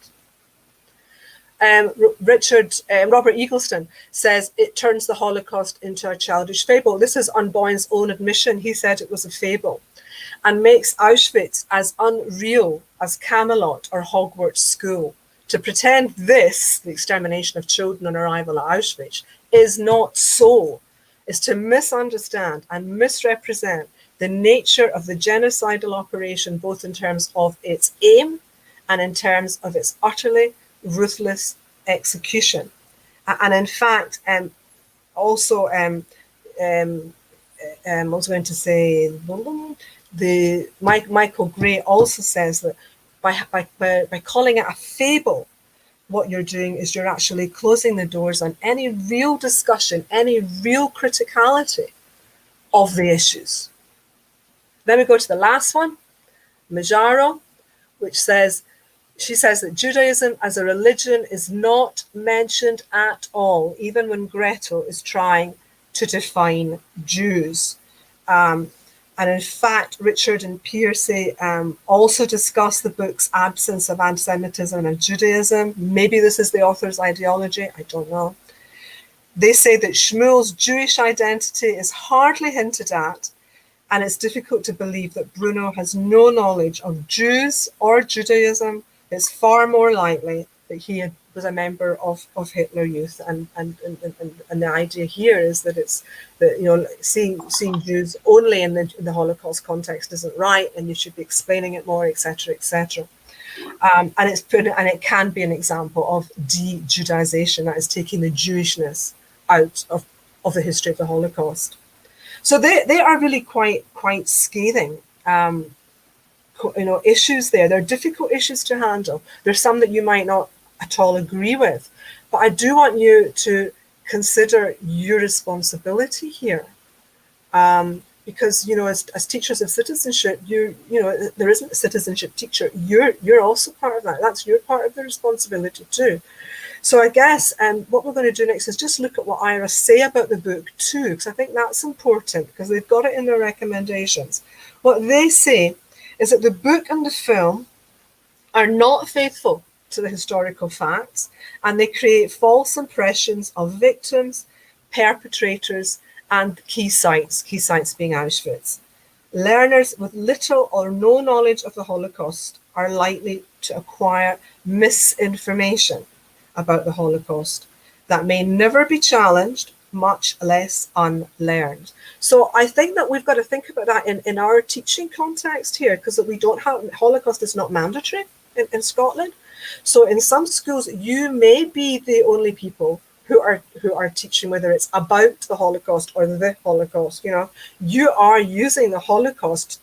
Robert Eagleston says it turns the Holocaust into a childish fable. This is on Boyne's own admission. He said it was a fable. and makes Auschwitz as unreal as Camelot or Hogwarts School. To pretend this, the extermination of children on arrival at Auschwitz, is not so, is to misunderstand and misrepresent the nature of the genocidal operation, both in terms of its aim and in terms of its utterly ruthless execution. And in fact, also, I was going to say, Michael Gray also says that by calling it a fable, what you're doing is you're actually closing the doors on any real discussion, any real criticality of the issues. Then we go to the last one, Majaro, which says, she says that Judaism as a religion is not mentioned at all, even when Gretel is trying to define Jews. And in fact, Richard and Piercy also discuss the book's absence of anti-Semitism and Judaism. Maybe this is the author's ideology, I don't know. They say that Shmuel's Jewish identity is hardly hinted at, and it's difficult to believe that Bruno has no knowledge of Jews or Judaism. It's far more likely that he was a member of Hitler Youth, and the idea here is that it's that, you know, seeing Jews only in the Holocaust context isn't right, and you should be explaining it more, etc., etc. And it can be an example of de-Judaization, that is taking the Jewishness out of the history of the Holocaust. So they are really quite scathing. Issues there. They're difficult issues to handle. There's some that you might not at all agree with, but I do want you to consider your responsibility here, because, you know, as teachers of citizenship, there isn't a citizenship teacher. You're also part of that. That's your part of the responsibility too. So I guess what we're going to do next is just look at what IHRA say about the book too, because I think that's important, because they've got it in their recommendations. What they say is that the book and the film are not faithful to the historical facts, and they create false impressions of victims, perpetrators, and key sites being Auschwitz. Learners with little or no knowledge of the Holocaust are likely to acquire misinformation about the Holocaust that may never be challenged, much less unlearned. So I think that we've got to think about that in our teaching context here, because we don't have, Holocaust is not mandatory in Scotland. So in some schools, you may be the only people who are teaching, whether it's about the Holocaust or the Holocaust. You know, you are using the Holocaust,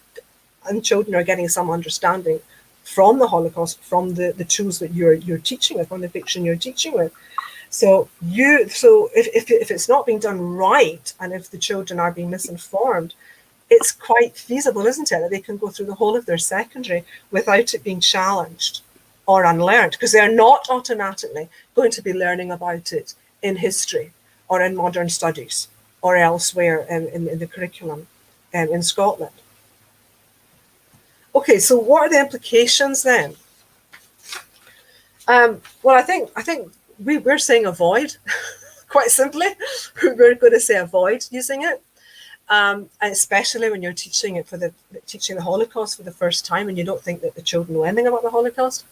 and children are getting some understanding from the Holocaust, from the tools that you're teaching with, from the fiction you're teaching with. So if it's not being done right, and if the children are being misinformed, it's quite feasible, isn't it, that they can go through the whole of their secondary without it being challenged or unlearned, because they're not automatically going to be learning about it in history or in modern studies or elsewhere in the curriculum in Scotland. Okay, so what are the implications then? Well, I think we're saying avoid, quite simply. We're going to say avoid using it, especially when you're teaching it teaching the Holocaust for the first time, and you don't think that the children know anything about the Holocaust.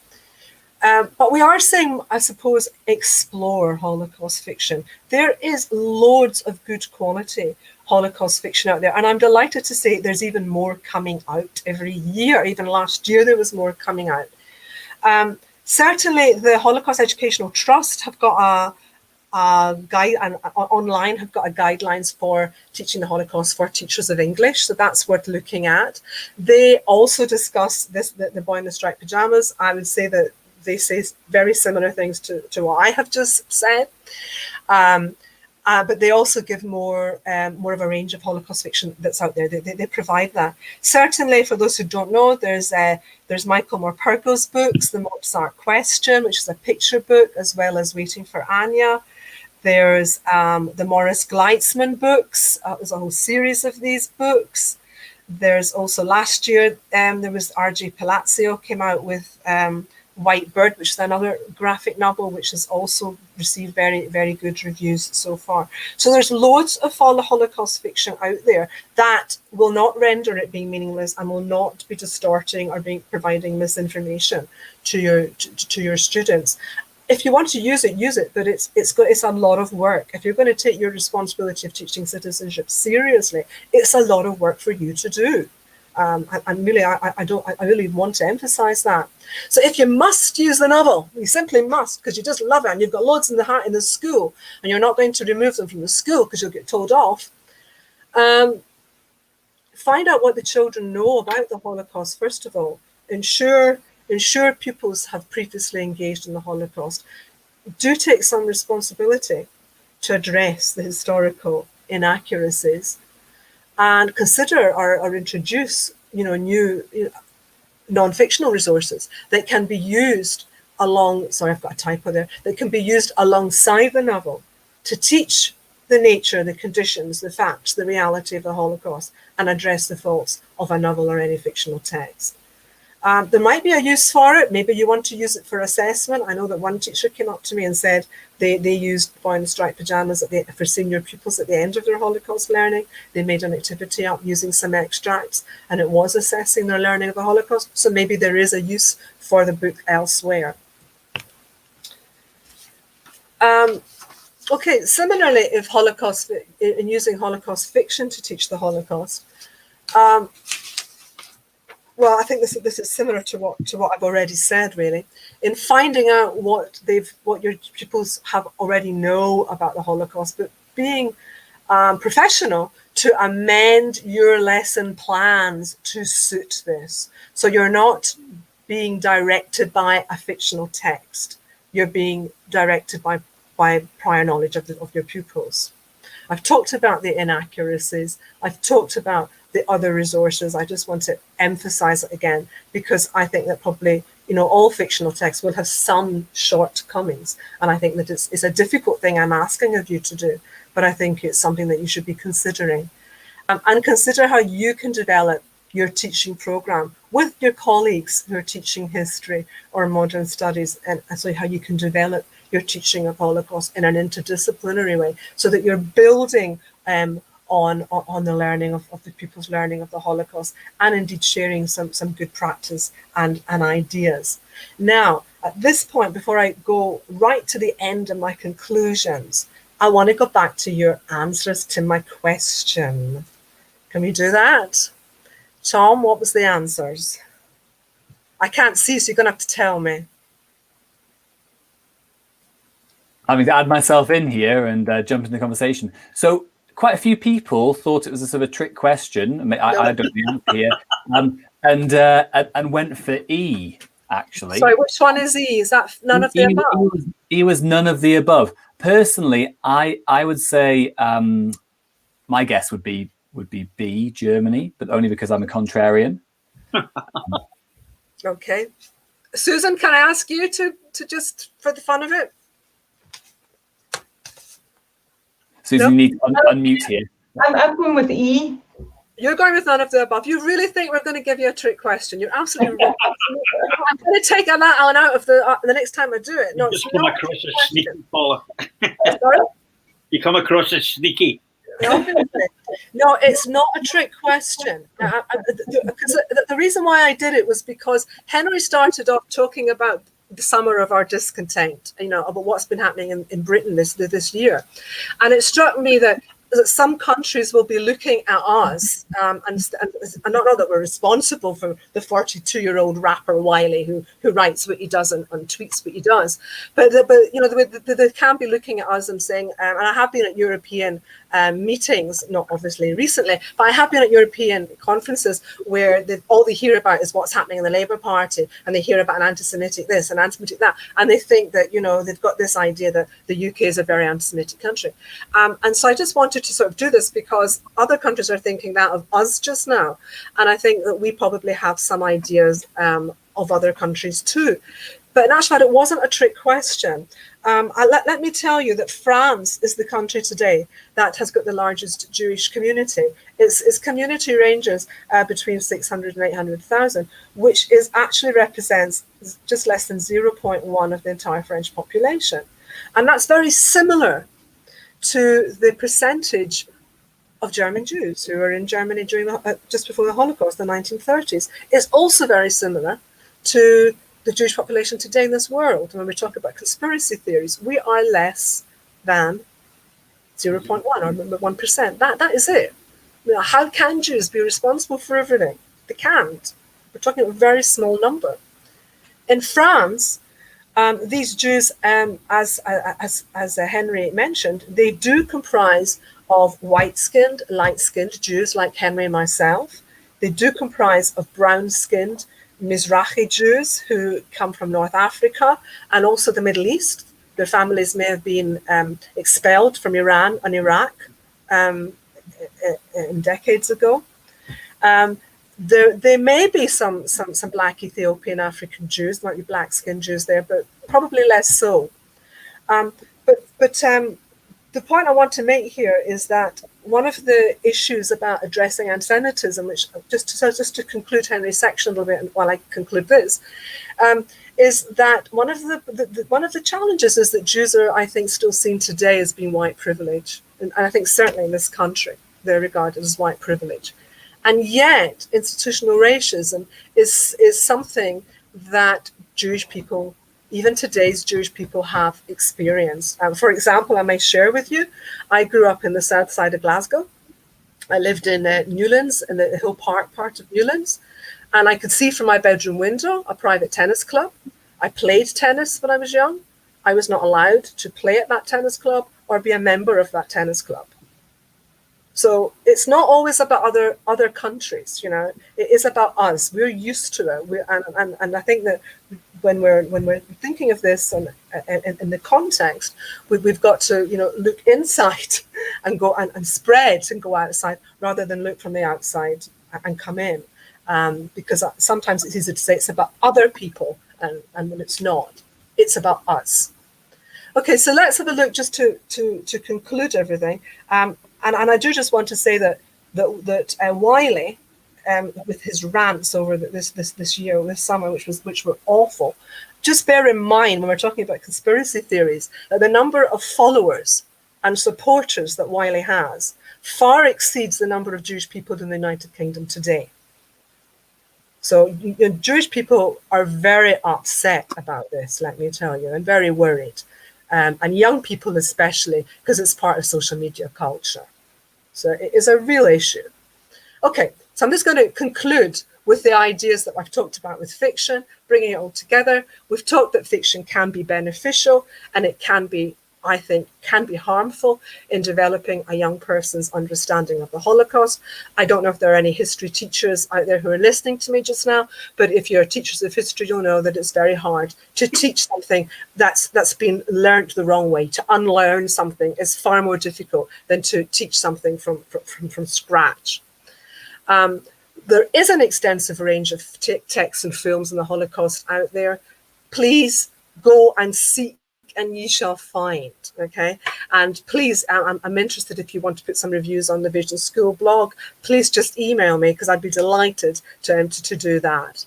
But we are saying, I suppose, explore Holocaust fiction. There is loads of good quality Holocaust fiction out there, and I'm delighted to say there's even more coming out every year. Even last year there was more coming out. Certainly the Holocaust Educational Trust have got a guide, and online have got a guidelines for teaching the Holocaust for teachers of English, so that's worth looking at. They also discuss this, the boy in the striped pajamas. I would say that they say very similar things to what I have just said. But they also give more of a range of Holocaust fiction that's out there. They provide that. Certainly, for those who don't know, there's Michael Morpurgo's books, The Mozart Question, which is a picture book, as well as Waiting for Anya. There's the Morris Gleitzman books. There's a whole series of these books. There's also last year, there was R.J. Palazzo came out with White Bird, which is another graphic novel, which has also received very, very good reviews so far. So there's loads of Holocaust fiction out there that will not render it being meaningless and will not be distorting or providing misinformation to your students. If you want to use it, but it's a lot of work. If you're going to take your responsibility of teaching citizenship seriously, it's a lot of work for you to do. I really want to emphasize that. So if you must use the novel, you simply must, because you just love it and you've got loads in the school and you're not going to remove them from the school because you'll get told off. Find out what the children know about the Holocaust, first of all. Ensure pupils have previously engaged in the Holocaust. Do take some responsibility to address the historical inaccuracies and consider or introduce, new non-fictional resources that can be used I've got a typo there, that can be used alongside the novel to teach the nature, the conditions, the facts, the reality of the Holocaust and address the faults of a novel or any fictional text. There might be a use for it. Maybe you want to use it for assessment. I know that one teacher came up to me and said they used Boy in Striped Pajamas for senior pupils at the end of their Holocaust learning. They made an activity up using some extracts and it was assessing their learning of the Holocaust. So maybe there is a use for the book elsewhere. Okay, similarly, in using Holocaust fiction to teach the Holocaust, well, I think this is similar to what I've already said, really. In finding out what your pupils have already know about the Holocaust, but being professional to amend your lesson plans to suit this. So you're not being directed by a fictional text. You're being directed by prior knowledge of your pupils. I've talked about the inaccuracies. I've talked about the other resources. I just want to emphasize it again, because I think that probably, all fictional texts will have some shortcomings. And I think that it's a difficult thing I'm asking of you to do, but I think it's something that you should be considering. And consider how you can develop your teaching program with your colleagues who are teaching history or modern studies, and so how you can develop your teaching of Holocaust in an interdisciplinary way, so that you're building on the learning of the pupils' learning of the Holocaust, and indeed sharing some good practice and ideas. Now, at this point, before I go right to the end of my conclusions, I want to go back to your answers to my question. Can we do that? Tom, what was the answers? I can't see, so you're going to have to tell me. Having to add myself in here and jump into the conversation. So quite a few people thought it was a sort of a trick question. I don't know the answer here. And went for E, actually. Sorry, which one is E? Is that none of the above? E was none of the above. Personally, I would say my guess would be B, Germany, but only because I'm a contrarian. Okay. Susan, can I ask you to just, for the fun of it? Susan, you need to unmute here. I'm going with E. You're going with none of the above. You really think we're going to give you a trick question? You're absolutely right. I'm going to take that one out of the next time I do it. No, just come across as sneaky, Paula. Sorry? You come across as sneaky. No, it's not a trick question. Because the reason why I did it was because Henry started off talking about the summer of our discontent, about what's been happening in Britain this year. And it struck me that some countries will be looking at us, and not know that we're responsible for the 42-year-old rapper Wiley who writes what he does and tweets what he does, but they can be looking at us and saying, and I have been at European meetings, not obviously recently, but I have been at European conferences where all they hear about is what's happening in the Labour Party, and they hear about an anti-Semitic this and anti-Semitic that, and they think that they've got this idea that the UK is a very anti-Semitic country, and so I just wanted to sort of do this because other countries are thinking that of us just now, and I think that we probably have some ideas of other countries too. But in actual fact, it wasn't a trick question. Let me tell you that France is the country today that has got the largest Jewish community. Its community ranges between 600 and 800,000, which actually represents just less than 0.1 of the entire French population. And that's very similar to the percentage of German Jews who were in Germany during just before the Holocaust, the 1930s. It's also very similar to the Jewish population today in this world. And when we talk about conspiracy theories, we are less than 0.1 or 1%. That is it. You know, how can Jews be responsible for everything? They can't. We're talking about a very small number. In France, these Jews, as Henry mentioned, they do comprise of white-skinned, light-skinned Jews like Henry and myself. They do comprise of brown-skinned Mizrahi Jews who come from North Africa and also the Middle East. Their families may have been expelled from Iran and Iraq decades ago. There may be some black Ethiopian African Jews, might be black-skinned Jews there, but probably less so. But the point I want to make here is that one of the issues about addressing antisemitism, which just to conclude Henry's section a little bit, and while I conclude this, is that one of the challenges is that Jews are, I think, still seen today as being white privilege, and I think certainly in this country they're regarded as white privilege, and yet institutional racism is something that Jewish people, even today's Jewish people, have experienced. For example, I may share with you, I grew up in the south side of Glasgow. I lived in Newlands, in the Hill Park part of Newlands, and I could see from my bedroom window a private tennis club. I played tennis when I was young. I was not allowed to play at that tennis club or be a member of that tennis club. So it's not always about other countries, you know. It is about us. We're used to it, and I think that when we're thinking of this and in the context, we've got to, you know, look inside and go and spread and go outside rather than look from the outside and come in, because sometimes it's easy to say it's about other people, and when it's not, it's about us. Okay, so let's have a look just to conclude everything. And I do just want to say that Wiley, with his rants over this year, this summer, which were awful, just bear in mind when we're talking about conspiracy theories that the number of followers and supporters that Wiley has far exceeds the number of Jewish people in the United Kingdom today. So Jewish people are very upset about this, let me tell you, and very worried. And young people especially, because it's part of social media culture. So it is a real issue. Okay, so I'm just going to conclude with the ideas that I've talked about with fiction, bringing it all together. We've talked that fiction can be beneficial, and it can be, I think, can be harmful in developing a young person's understanding of the Holocaust. I don't know if there are any history teachers out there who are listening to me just now, but if you're teachers of history, you'll know that it's very hard to teach something that's been learned the wrong way. To unlearn something is far more difficult than to teach something from scratch. There is an extensive range of texts and films on the Holocaust out there. Please go and seek, and ye shall find. Okay, and please, I'm interested if you want to put some reviews on the Vision School blog. Please just email me, because I'd be delighted to do that.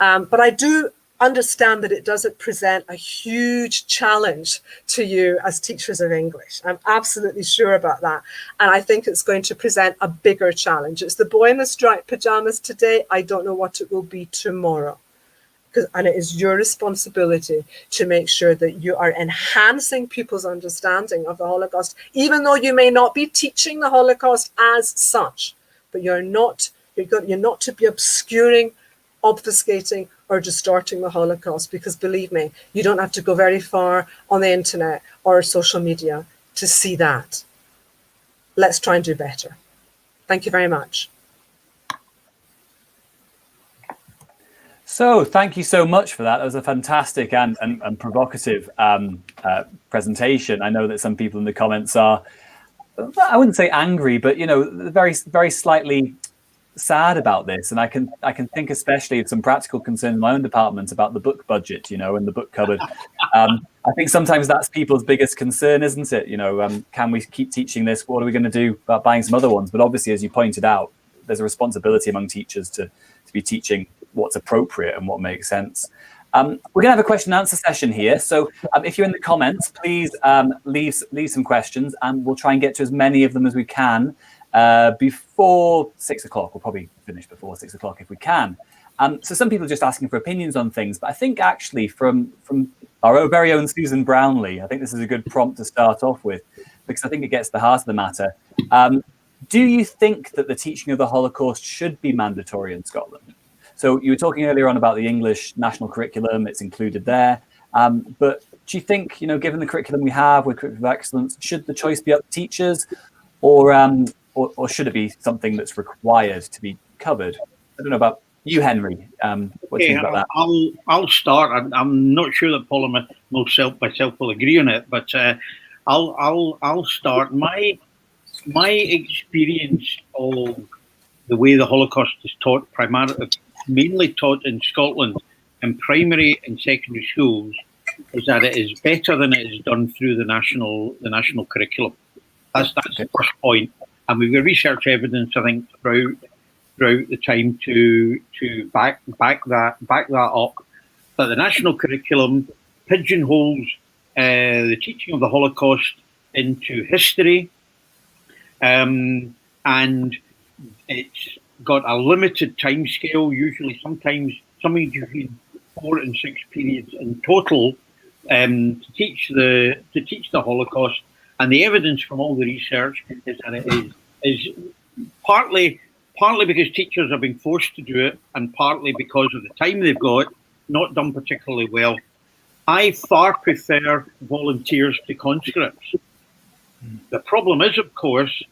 But I do understand that it doesn't present a huge challenge to you as teachers of English. I'm absolutely sure about that. And I think it's going to present a bigger challenge. It's the boy in the striped pajamas today. I don't know what it will be tomorrow. And it is your responsibility to make sure that you are enhancing people's understanding of the Holocaust, even though you may not be teaching the Holocaust as such. But you're not to be obscuring, obfuscating, or distorting the Holocaust, because believe me, you don't have to go very far on the internet or social media to see that. Let's try and do better. Thank you very much. So thank you so much for that. That was a fantastic and provocative presentation. I know that some people in the comments are, I wouldn't say angry, but, you know, very, very slightly sad about this, and I can think especially of some practical concerns in my own department about the book budget, and the book cupboard. I think sometimes that's people's biggest concern, isn't it? Can we keep teaching this? What are we going to do about buying some other ones? But obviously, as you pointed out, there's a responsibility among teachers to be teaching what's appropriate and what makes sense. We're going to have a question and answer session here. So if you're in the comments, please leave some questions, and we'll try and get to as many of them as we can before 6 o'clock. We'll probably finish before 6 o'clock if we can. So some people are just asking for opinions on things, but I think actually from our very own Susan Brownlee, I think this is a good prompt to start off with, because I think it gets to the heart of the matter. Do you think that the teaching of the Holocaust should be mandatory in Scotland? So you were talking earlier on about the English national curriculum, it's included there. But do you think, given the curriculum we have with Curriculum of Excellence, should the choice be up to teachers, or should it be something that's required to be covered? I don't know about you, Henry. What do you think about that? I'll start. I'm not sure that Paula myself will agree on it, but I'll start. My experience of the way the Holocaust is taught, mainly taught in Scotland in primary and secondary schools, is that it is better than it is done through the national curriculum. That's the first point, and we've got research evidence, I think, throughout the time to back that up. That the national curriculum pigeonholes the teaching of the Holocaust into history, and it's got a limited time scale, usually sometimes somewhere between 4 and 6 periods in total, to teach the Holocaust. And the evidence from all the research is that it is partly because teachers are being forced to do it, and partly because of the time they've got, not done particularly well. I far prefer volunteers to conscripts. The problem is, of course,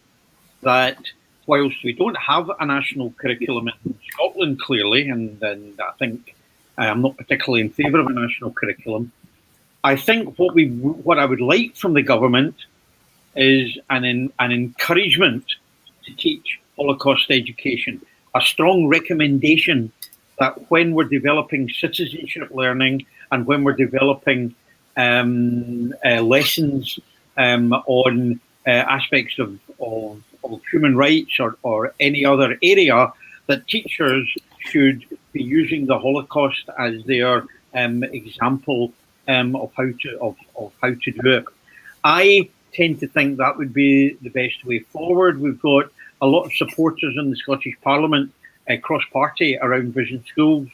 that whilst we don't have a national curriculum in Scotland, clearly, and I think I'm not particularly in favour of a national curriculum, I think what I would like from the government is an encouragement to teach Holocaust education, a strong recommendation that when we're developing citizenship learning and when we're developing lessons on aspects of human rights or any other area, that teachers should be using the Holocaust as their example of how to do it. I tend to think that would be the best way forward. We've got a lot of supporters in the Scottish Parliament, cross-party, around Vision Schools,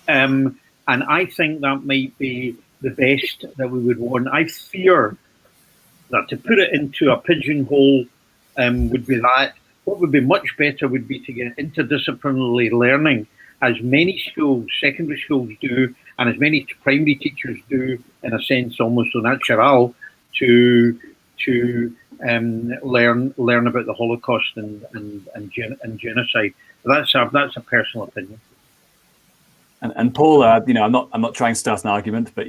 and I think that might be the best that we would want. I fear that to put it into a pigeonhole would be that. What would be much better would be to get interdisciplinary learning, as many schools, secondary schools do, and as many primary teachers do, in a sense, almost au naturel, to learn about the Holocaust and genocide. That's a personal opinion. And Paula, I'm not trying to start an argument, but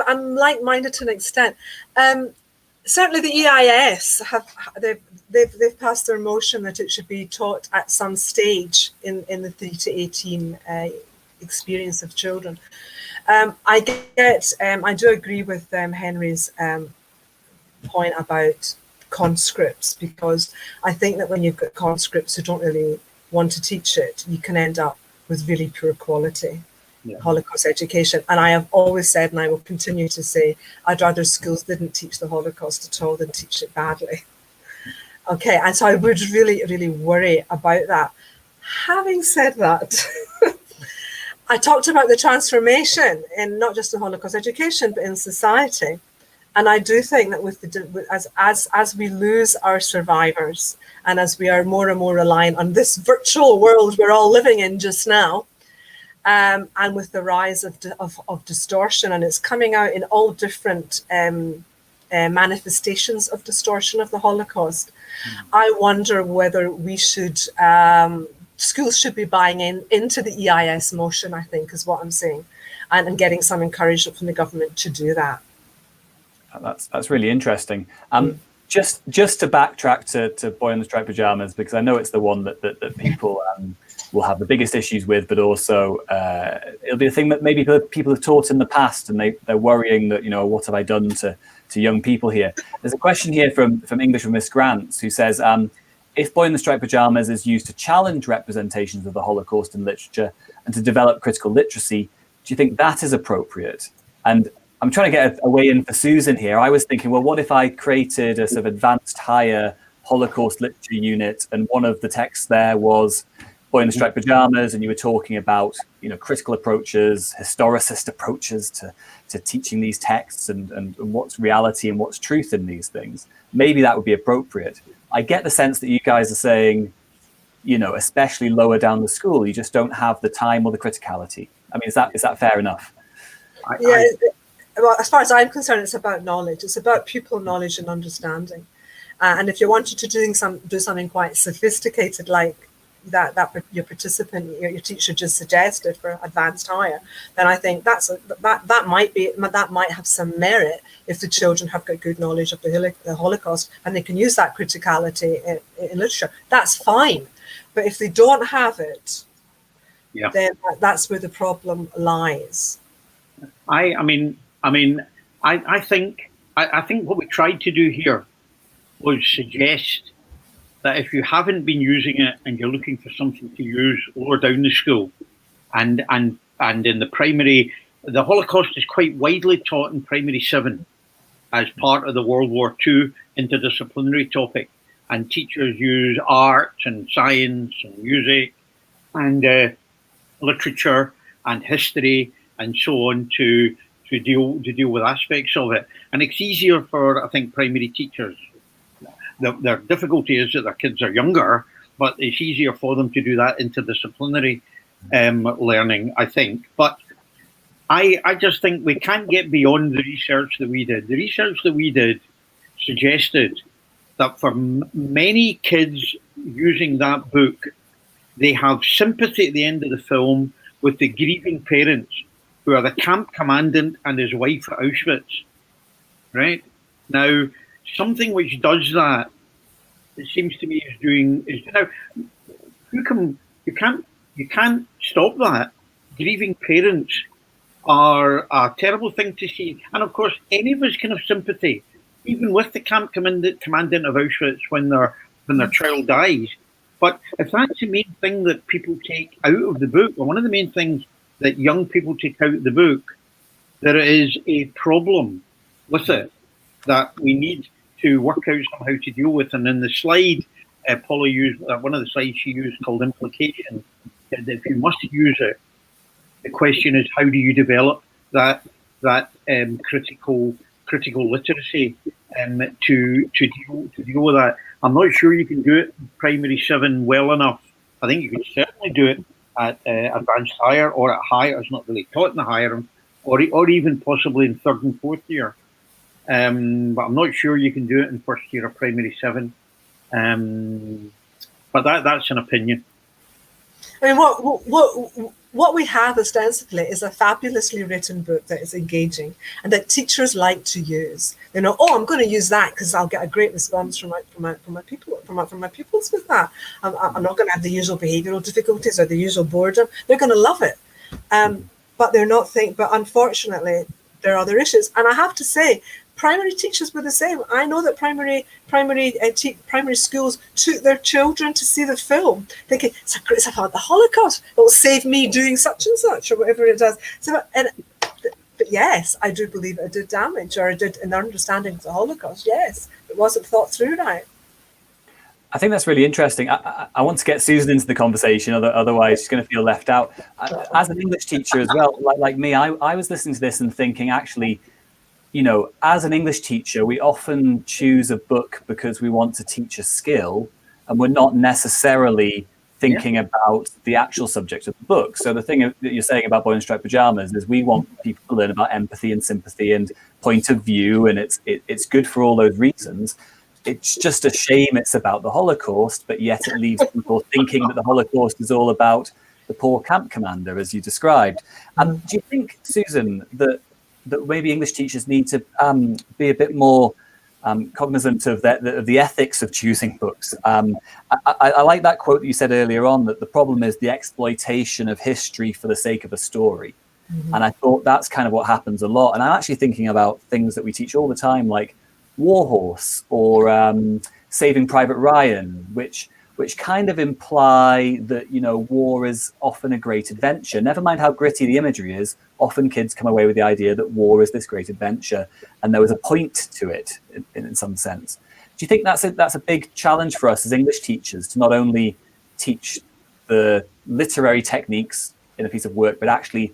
I'm like-minded to an extent. Certainly, the EIS they've passed their motion that it should be taught at some stage in the 3 to 18 experience of children. I do agree with Henry's point about conscripts, because I think that when you've got conscripts who don't really want to teach it, you can end up with really poor quality Holocaust education. And I have always said, and I will continue to say, I'd rather schools didn't teach the Holocaust at all than teach it badly. Okay, and so I would really, really worry about that. Having said that, I talked about the transformation in not just in Holocaust education, but in society. And I do think that as we lose our survivors, and as we are more and more reliant on this virtual world we're all living in just now, and with the rise of distortion, and it's coming out in all different manifestations of distortion of the Holocaust, I wonder whether we should, schools should be buying into the EIS motion, I think, is what I'm saying, and getting some encouragement from the government to do that. That's really interesting. Just to backtrack to Boy in the Striped Pajamas, because I know it's the one that people will have the biggest issues with, but also it'll be a thing that maybe people have taught in the past, and they're worrying that, what have I done to young people here? There's a question here from English from Miss Grants, who says, if Boy in the Striped Pajamas is used to challenge representations of the Holocaust in literature and to develop critical literacy, do you think that is appropriate? And I'm trying to get a way in for Susan here. I was thinking, well, what if I created a sort of advanced higher Holocaust literature unit, and one of the texts there was Boy in the Striped Pajamas, and you were talking about, critical approaches, historicist approaches to teaching these texts, and what's reality and what's truth in these things. Maybe that would be appropriate. I get the sense that you guys are saying, especially lower down the school, you just don't have the time or the criticality. I mean, is that fair enough? Well, as far as I'm concerned, it's about knowledge. It's about pupil knowledge and understanding. And if you wanted to do something quite sophisticated, like that your participant, your teacher just suggested for advanced higher, then I think that might have some merit if the children have got good knowledge of the Holocaust and they can use that criticality in literature. That's fine. But if they don't have it, then that's where the problem lies. I think what we tried to do here was suggest that if you haven't been using it and you're looking for something to use lower down the school, and in the primary, the Holocaust is quite widely taught in primary 7 as part of the World War II interdisciplinary topic, and teachers use art and science and music and literature and history and so on to deal with aspects of it. And it's easier for, I think, primary teachers. Their difficulty is that their kids are younger, but it's easier for them to do that interdisciplinary learning, I think. But I just think we can't get beyond the research that we did. The research that we did suggested that for many kids using that book, they have sympathy at the end of the film with the grieving parents, who are the camp commandant and his wife at Auschwitz. Right? Now, something which does that, it seems to me, you can't stop that. Grieving parents are a terrible thing to see, and of course, any of us can have sympathy, even with the camp commandant of Auschwitz when their child dies. But if that's the main thing that people take out of the book, or one of the main things that young people take out of the book, there is a problem with it that we need to work out somehow to deal with. And in the slide Paula used, one of the slides she used called implication, that if you must use it, the question is, how do you develop that critical literacy to deal with that? I'm not sure you can do it in primary 7 well enough. I think you can certainly do it at advanced higher or at higher. It's not really taught in the higher, or even possibly in 3rd and 4th year. But I'm not sure you can do it in 1st year of primary 7. But that's an opinion. I mean, what we have ostensibly is a fabulously written book that is engaging and that teachers like to use. I'm going to use that because I'll get a great response from my pupils with that. I'm not going to have the usual behavioural difficulties or the usual boredom. They're going to love it, but they're not But unfortunately, there are other issues, and I have to say, primary teachers were the same. I know that primary schools took their children to see the film, thinking it's about the Holocaust. It will save me doing such and such, or whatever it does. But yes, I do believe it did damage, or it did an understanding of the Holocaust. Yes, it wasn't thought through right. I think that's really interesting. I want to get Susan into the conversation, otherwise she's going to feel left out. As an English teacher as well, like me, I was listening to this and thinking, actually, as an English teacher, we often choose a book because we want to teach a skill, and we're not necessarily thinking about the actual subject of the book. So the thing that you're saying about Boy in Striped Pajamas is we want people to learn about empathy and sympathy and point of view, and it's good for all those reasons. It's just a shame it's about the Holocaust, but yet it leaves people thinking that the Holocaust is all about the poor camp commander, as you described. Do you think, Susan, that maybe English teachers need to be a bit more, cognizant of the ethics of choosing books. I like that quote that you said earlier on, that the problem is the exploitation of history for the sake of a story. And I thought that's kind of what happens a lot. And I'm actually thinking about things that we teach all the time, like Warhorse or Saving Private Ryan, which kind of imply that, war is often a great adventure. Never mind how gritty the imagery is, often kids come away with the idea that war is this great adventure, and there was a point to it in some sense. Do you think that's a big challenge for us as English teachers, to not only teach the literary techniques in a piece of work, but actually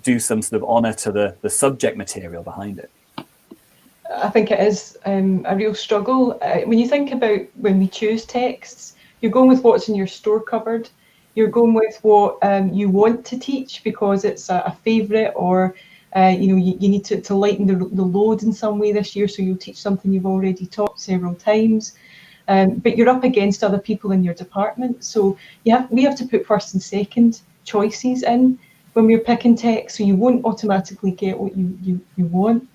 do some sort of honor to the subject material behind it? I think it is a real struggle. When you think about when we choose texts, you're going with what's in your store cupboard. You're going with what you want to teach because it's a favourite, or you need to lighten the load in some way this year, so you'll teach something you've already taught several times. But you're up against other people in your department, so we have to put first and second choices in when we're picking text, so you won't automatically get what you want.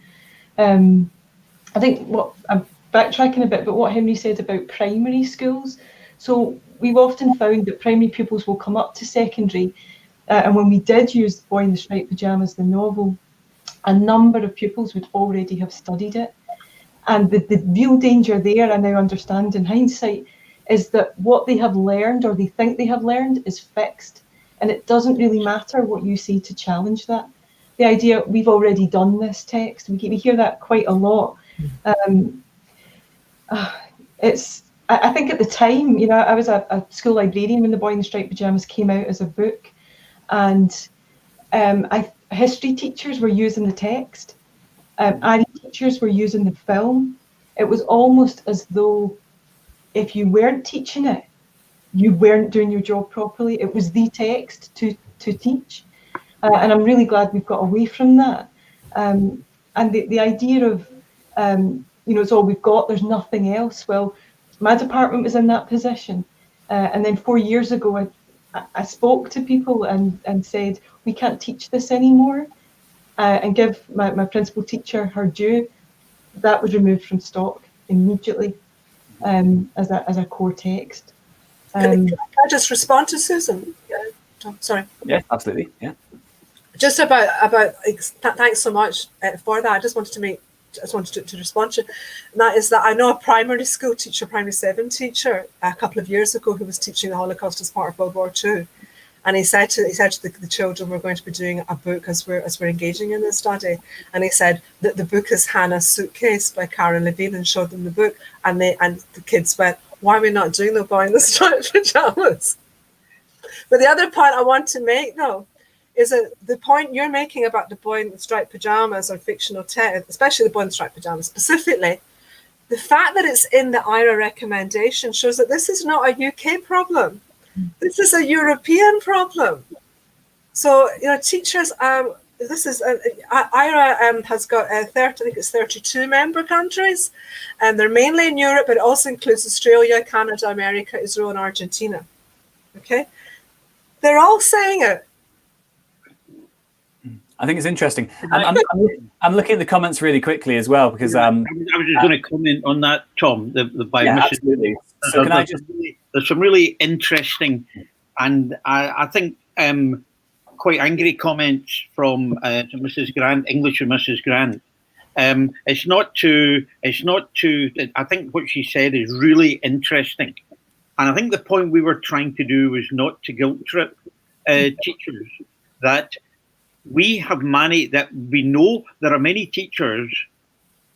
I think I'm backtracking a bit, but what Henry said about primary schools. So we've often found that primary pupils will come up to secondary, and when we did use The Boy in the Striped Pyjamas, the novel, a number of pupils would already have studied it. And the real danger there, I now understand in hindsight, is that what they have learned, or they think they have learned, is fixed. And it doesn't really matter what you say to challenge that. The idea, we've already done this text, we hear that quite a lot. I think at the time, I was a school librarian when The Boy in the Striped Pyjamas came out as a book, and history teachers were using the text, RE teachers were using the film. It was almost as though if you weren't teaching it, you weren't doing your job properly. It was the text to teach, and I'm really glad we've got away from that. And the idea of it's all we've got, there's nothing else. Well, my department was in that position, and then 4 years ago I spoke to people and said, we can't teach this anymore, and give my principal teacher her due. That was removed from stock immediately as a core text. Can I just respond to Susan? Sorry. Yeah, absolutely. Yeah. Just about thanks so much for that. I just wanted to respond to, and that is that I know a primary school teacher, primary 7 teacher, a couple of years ago, who was teaching the Holocaust as part of World War II, and he said to the children, we're going to be doing a book as we're engaging in this study, and he said that the book is Hannah's Suitcase by Karen Levine, and showed them the book, and the kids went, why are we not doing The Boy in the Striped Pyjamas? But the other point I want to make, though, is that the point you're making about The Boy in the Striped Pyjamas or fictional text, especially The Boy in the Striped Pyjamas specifically, the fact that it's in the IHRA recommendation shows that this is not a UK problem. This is a European problem. So, teachers, this is IHRA has got 32 member countries, and they're mainly in Europe, but it also includes Australia, Canada, America, Israel, and Argentina. Okay, they're all saying it. I think it's interesting. I'm looking at the comments really quickly as well, because I was just going to comment on that, Tom. The absolutely. So can I just? There's some really interesting, and I think quite angry comments from Mrs. Grant, English and Mrs. Grant. It's not to. I think what she said is really interesting, and I think the point we were trying to do was not to guilt trip teachers. That we have managed. That we know there are many teachers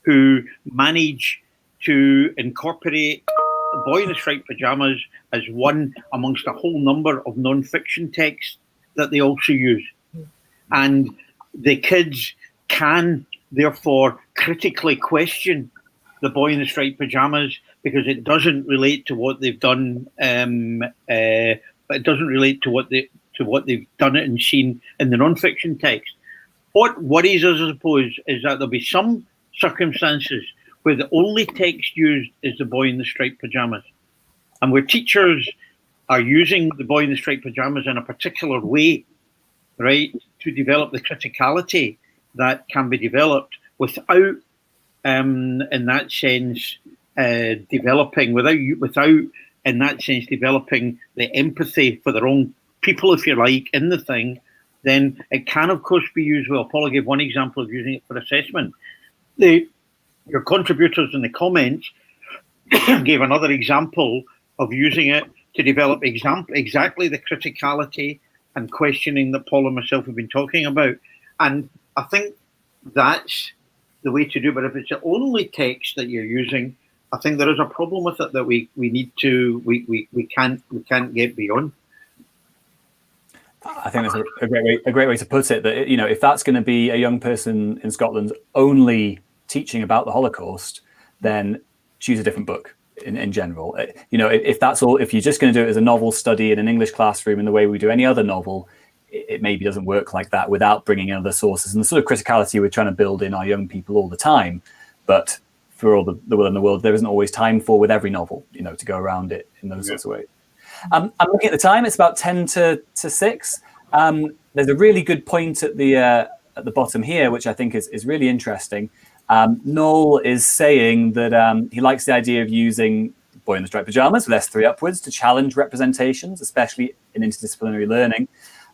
who manage to incorporate The Boy in the Striped Pyjamas as one amongst a whole number of non-fiction texts that they also use. And the kids can therefore critically question The Boy in the Striped Pyjamas because it doesn't relate to what they've done. It doesn't relate to what they've done it and seen in the non-fiction text. What worries us, I suppose, is that there'll be some circumstances where the only text used is The Boy in the Striped Pyjamas, and where teachers are using The Boy in the Striped Pyjamas in a particular way, right, to develop the criticality that can be developed without in that sense, developing without in that sense developing the empathy for their own people, if you like, in the thing, then it can, of course, be used well. Paula gave one example of using it for assessment. Your contributors in the comments gave another example of using it to develop exactly the criticality and questioning that Paula and myself have been talking about. And I think that's the way to do it. But if it's the only text that you're using, I think there is a problem with it that we can't get beyond. I think that's a great way to put it. That, you know, if that's going to be a young person in Scotland only teaching about the Holocaust, then choose a different book in general. You know, if that's all, if you're just going to do it as a novel study in an English classroom in the way we do any other novel, it maybe doesn't work like that without bringing in other sources and the sort of criticality we're trying to build in our young people all the time. But for all the will in the world, there isn't always time for with every novel, you know, to go around it in those sorts of ways. I'm looking at the time. It's about 10 to 6. There's a really good point at the bottom here, which I think is really interesting. Noel is saying that he likes the idea of using Boy in the Striped Pajamas with S3 upwards to challenge representations, especially in interdisciplinary learning.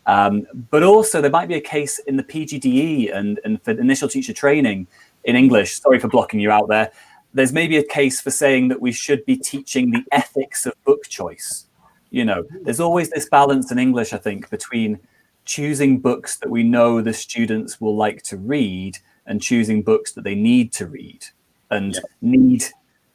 But also there might be a case in the PGDE and for initial teacher training in English. Sorry for blocking you out there. There's maybe a case for saying that we should be teaching the ethics of book choice. You know, there's always this balance in English, I think, between choosing books that we know the students will like to read and choosing books that they need to read. And need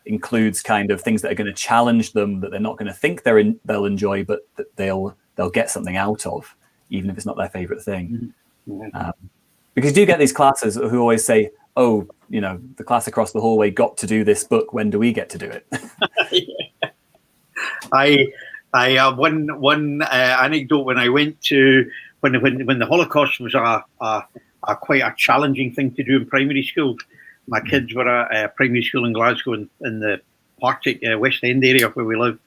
includes kind of things that are going to challenge them, that they're not going to think they'll enjoy, but that they'll get something out of, even if it's not their favorite thing. Because you do get these classes who always say, oh, you know, the class across the hallway got to do this book. When do we get to do it? I have one anecdote when I went to when the Holocaust was a quite a challenging thing to do in primary schools. My kids were at a primary school in Glasgow in the Partick West End area where we live,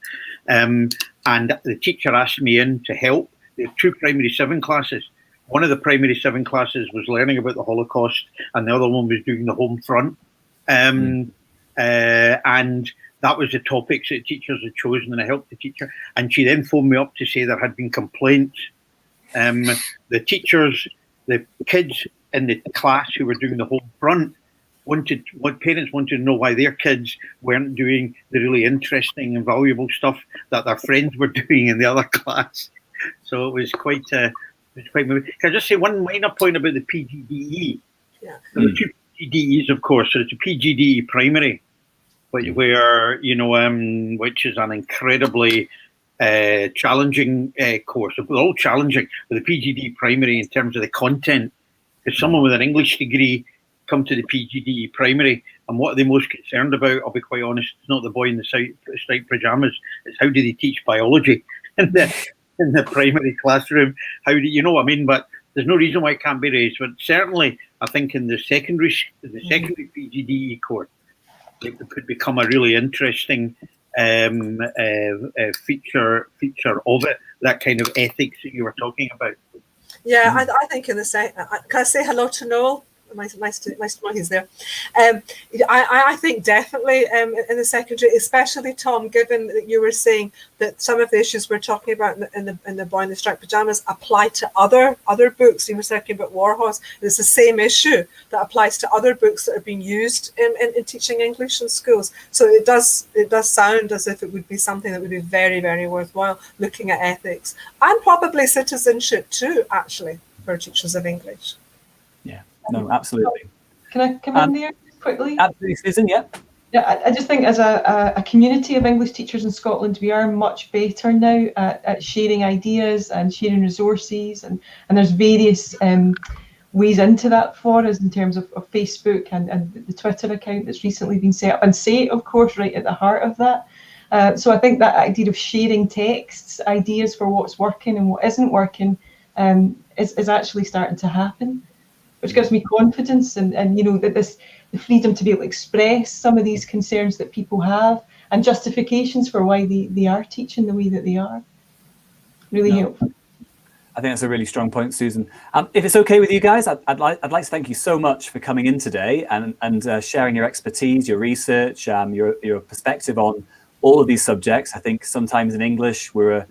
and the teacher asked me in to help. There were 2 primary 7 classes. One of the primary 7 classes was learning about the Holocaust, and the other one was doing the home front. And that was the topics that teachers had chosen, and I helped the teacher. And she then phoned me up to say there had been complaints. The teachers, the kids in the class who were doing the home front parents wanted to know why their kids weren't doing the really interesting and valuable stuff that their friends were doing in the other class. So it was quite moving. Can I just say one minor point about the PGDE? Yeah. There are 2 PGDEs, of course. So it's a PGDE primary, where you know, which is an incredibly challenging course. They're all challenging, but the PGDE primary in terms of the content. Because someone with an English degree come to the PGDE primary, and what are they most concerned about? I'll be quite honest. It's not the boy in the striped pajamas. It's how do they teach biology in the primary classroom? How do you know what I mean? But there's no reason why it can't be raised. But certainly, I think in the secondary PGDE course, it could become a really interesting feature of it. That kind of ethics that you were talking about. Yeah, I think in the can I say hello to Noel? Nice to know he's there. I think definitely in the secondary, especially Tom, given that you were saying that some of the issues we're talking about in the Boy in the Striped Pajamas apply to other books. You were talking about Warhorse. It's the same issue that applies to other books that are being used in teaching English in schools. So it does sound as if it would be something that would be very, very worthwhile looking at ethics and probably citizenship too, actually, for teachers of English. Yeah. No, absolutely. Can I come in there quickly? Absolutely, Susan, yeah. Yeah, I just think as a community of English teachers in Scotland, we are much better now at sharing ideas and sharing resources, and there's various ways into that for us in terms of Facebook and the Twitter account that's recently been set up, and SAIT, of course, right at the heart of that. So I think that idea of sharing texts, ideas for what's working and what isn't working is actually starting to happen, which gives me confidence and you know, that the freedom to be able to express some of these concerns that people have and justifications for why they are teaching the way that they are. Really helpful. I think that's a really strong point, Susan. If it's okay with you guys, I'd like to thank you so much for coming in today and sharing your expertise, your research, your perspective on all of these subjects. I think sometimes in English we're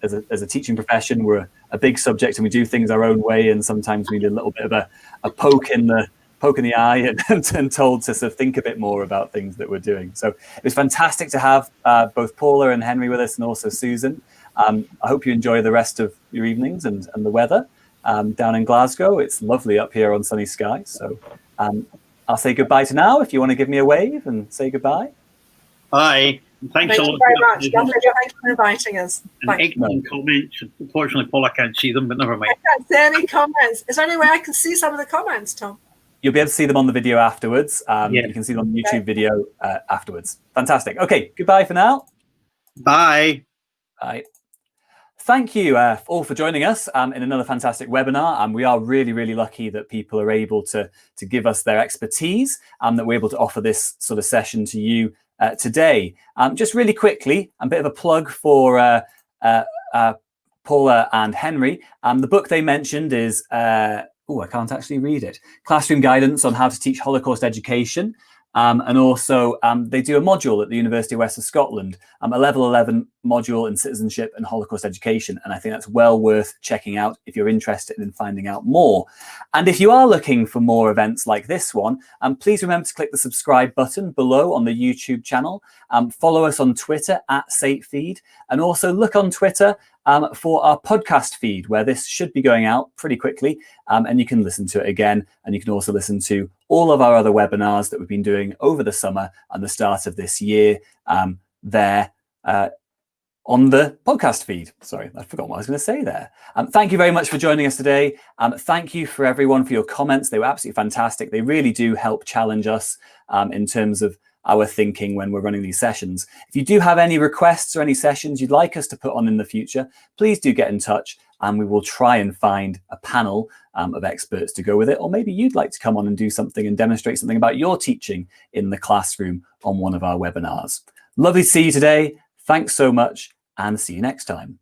as a teaching profession, we're a big subject and we do things our own way, and sometimes we need a little bit of a poke in the eye and told to sort of think a bit more about things that we're doing. So it was fantastic to have both Paula and Henry with us, and also Susan. I hope you enjoy the rest of your evenings and the weather down in Glasgow. It's lovely up here on sunny skies. So I'll say goodbye to now if you want to give me a wave and say goodbye. Bye. Thanks Thank a lot. you very much. Lovely. Thanks for inviting us. Excellent comments. Unfortunately, Paula can't see them, but never mind. I can't see any comments. Is there any way I can see some of the comments, Tom? You'll be able to see them on the video afterwards. You can see them on the YouTube video afterwards. Fantastic. Okay, goodbye for now. Bye. Bye. Thank you all for joining us in another fantastic webinar. We are really, really lucky that people are able to give us their expertise and that we're able to offer this sort of session to you today. Just really quickly, a bit of a plug for Paula and Henry. The book they mentioned is, I can't actually read it, Classroom Guidance on How to Teach Holocaust Education. And also they do a module at the University of West of Scotland, a level 11 module in citizenship and Holocaust education. And I think that's well worth checking out if you're interested in finding out more. And if you are looking for more events like this one, please remember to click the subscribe button below on the YouTube channel. Follow us on Twitter @SateFeed, and also look on Twitter for our podcast feed, where this should be going out pretty quickly, and you can listen to it again. And you can also listen to all of our other webinars that we've been doing over the summer and the start of this year there on the podcast feed. Sorry, I forgot what I was going to say there. Thank you very much for joining us today. Thank you for everyone for your comments. They were absolutely fantastic. They really do help challenge us in terms of our thinking when we're running these sessions. If you do have any requests or any sessions you'd like us to put on in the future, please do get in touch and we will try and find a panel of experts to go with it. Or maybe you'd like to come on and do something and demonstrate something about your teaching in the classroom on one of our webinars. Lovely to see you today. Thanks so much and see you next time.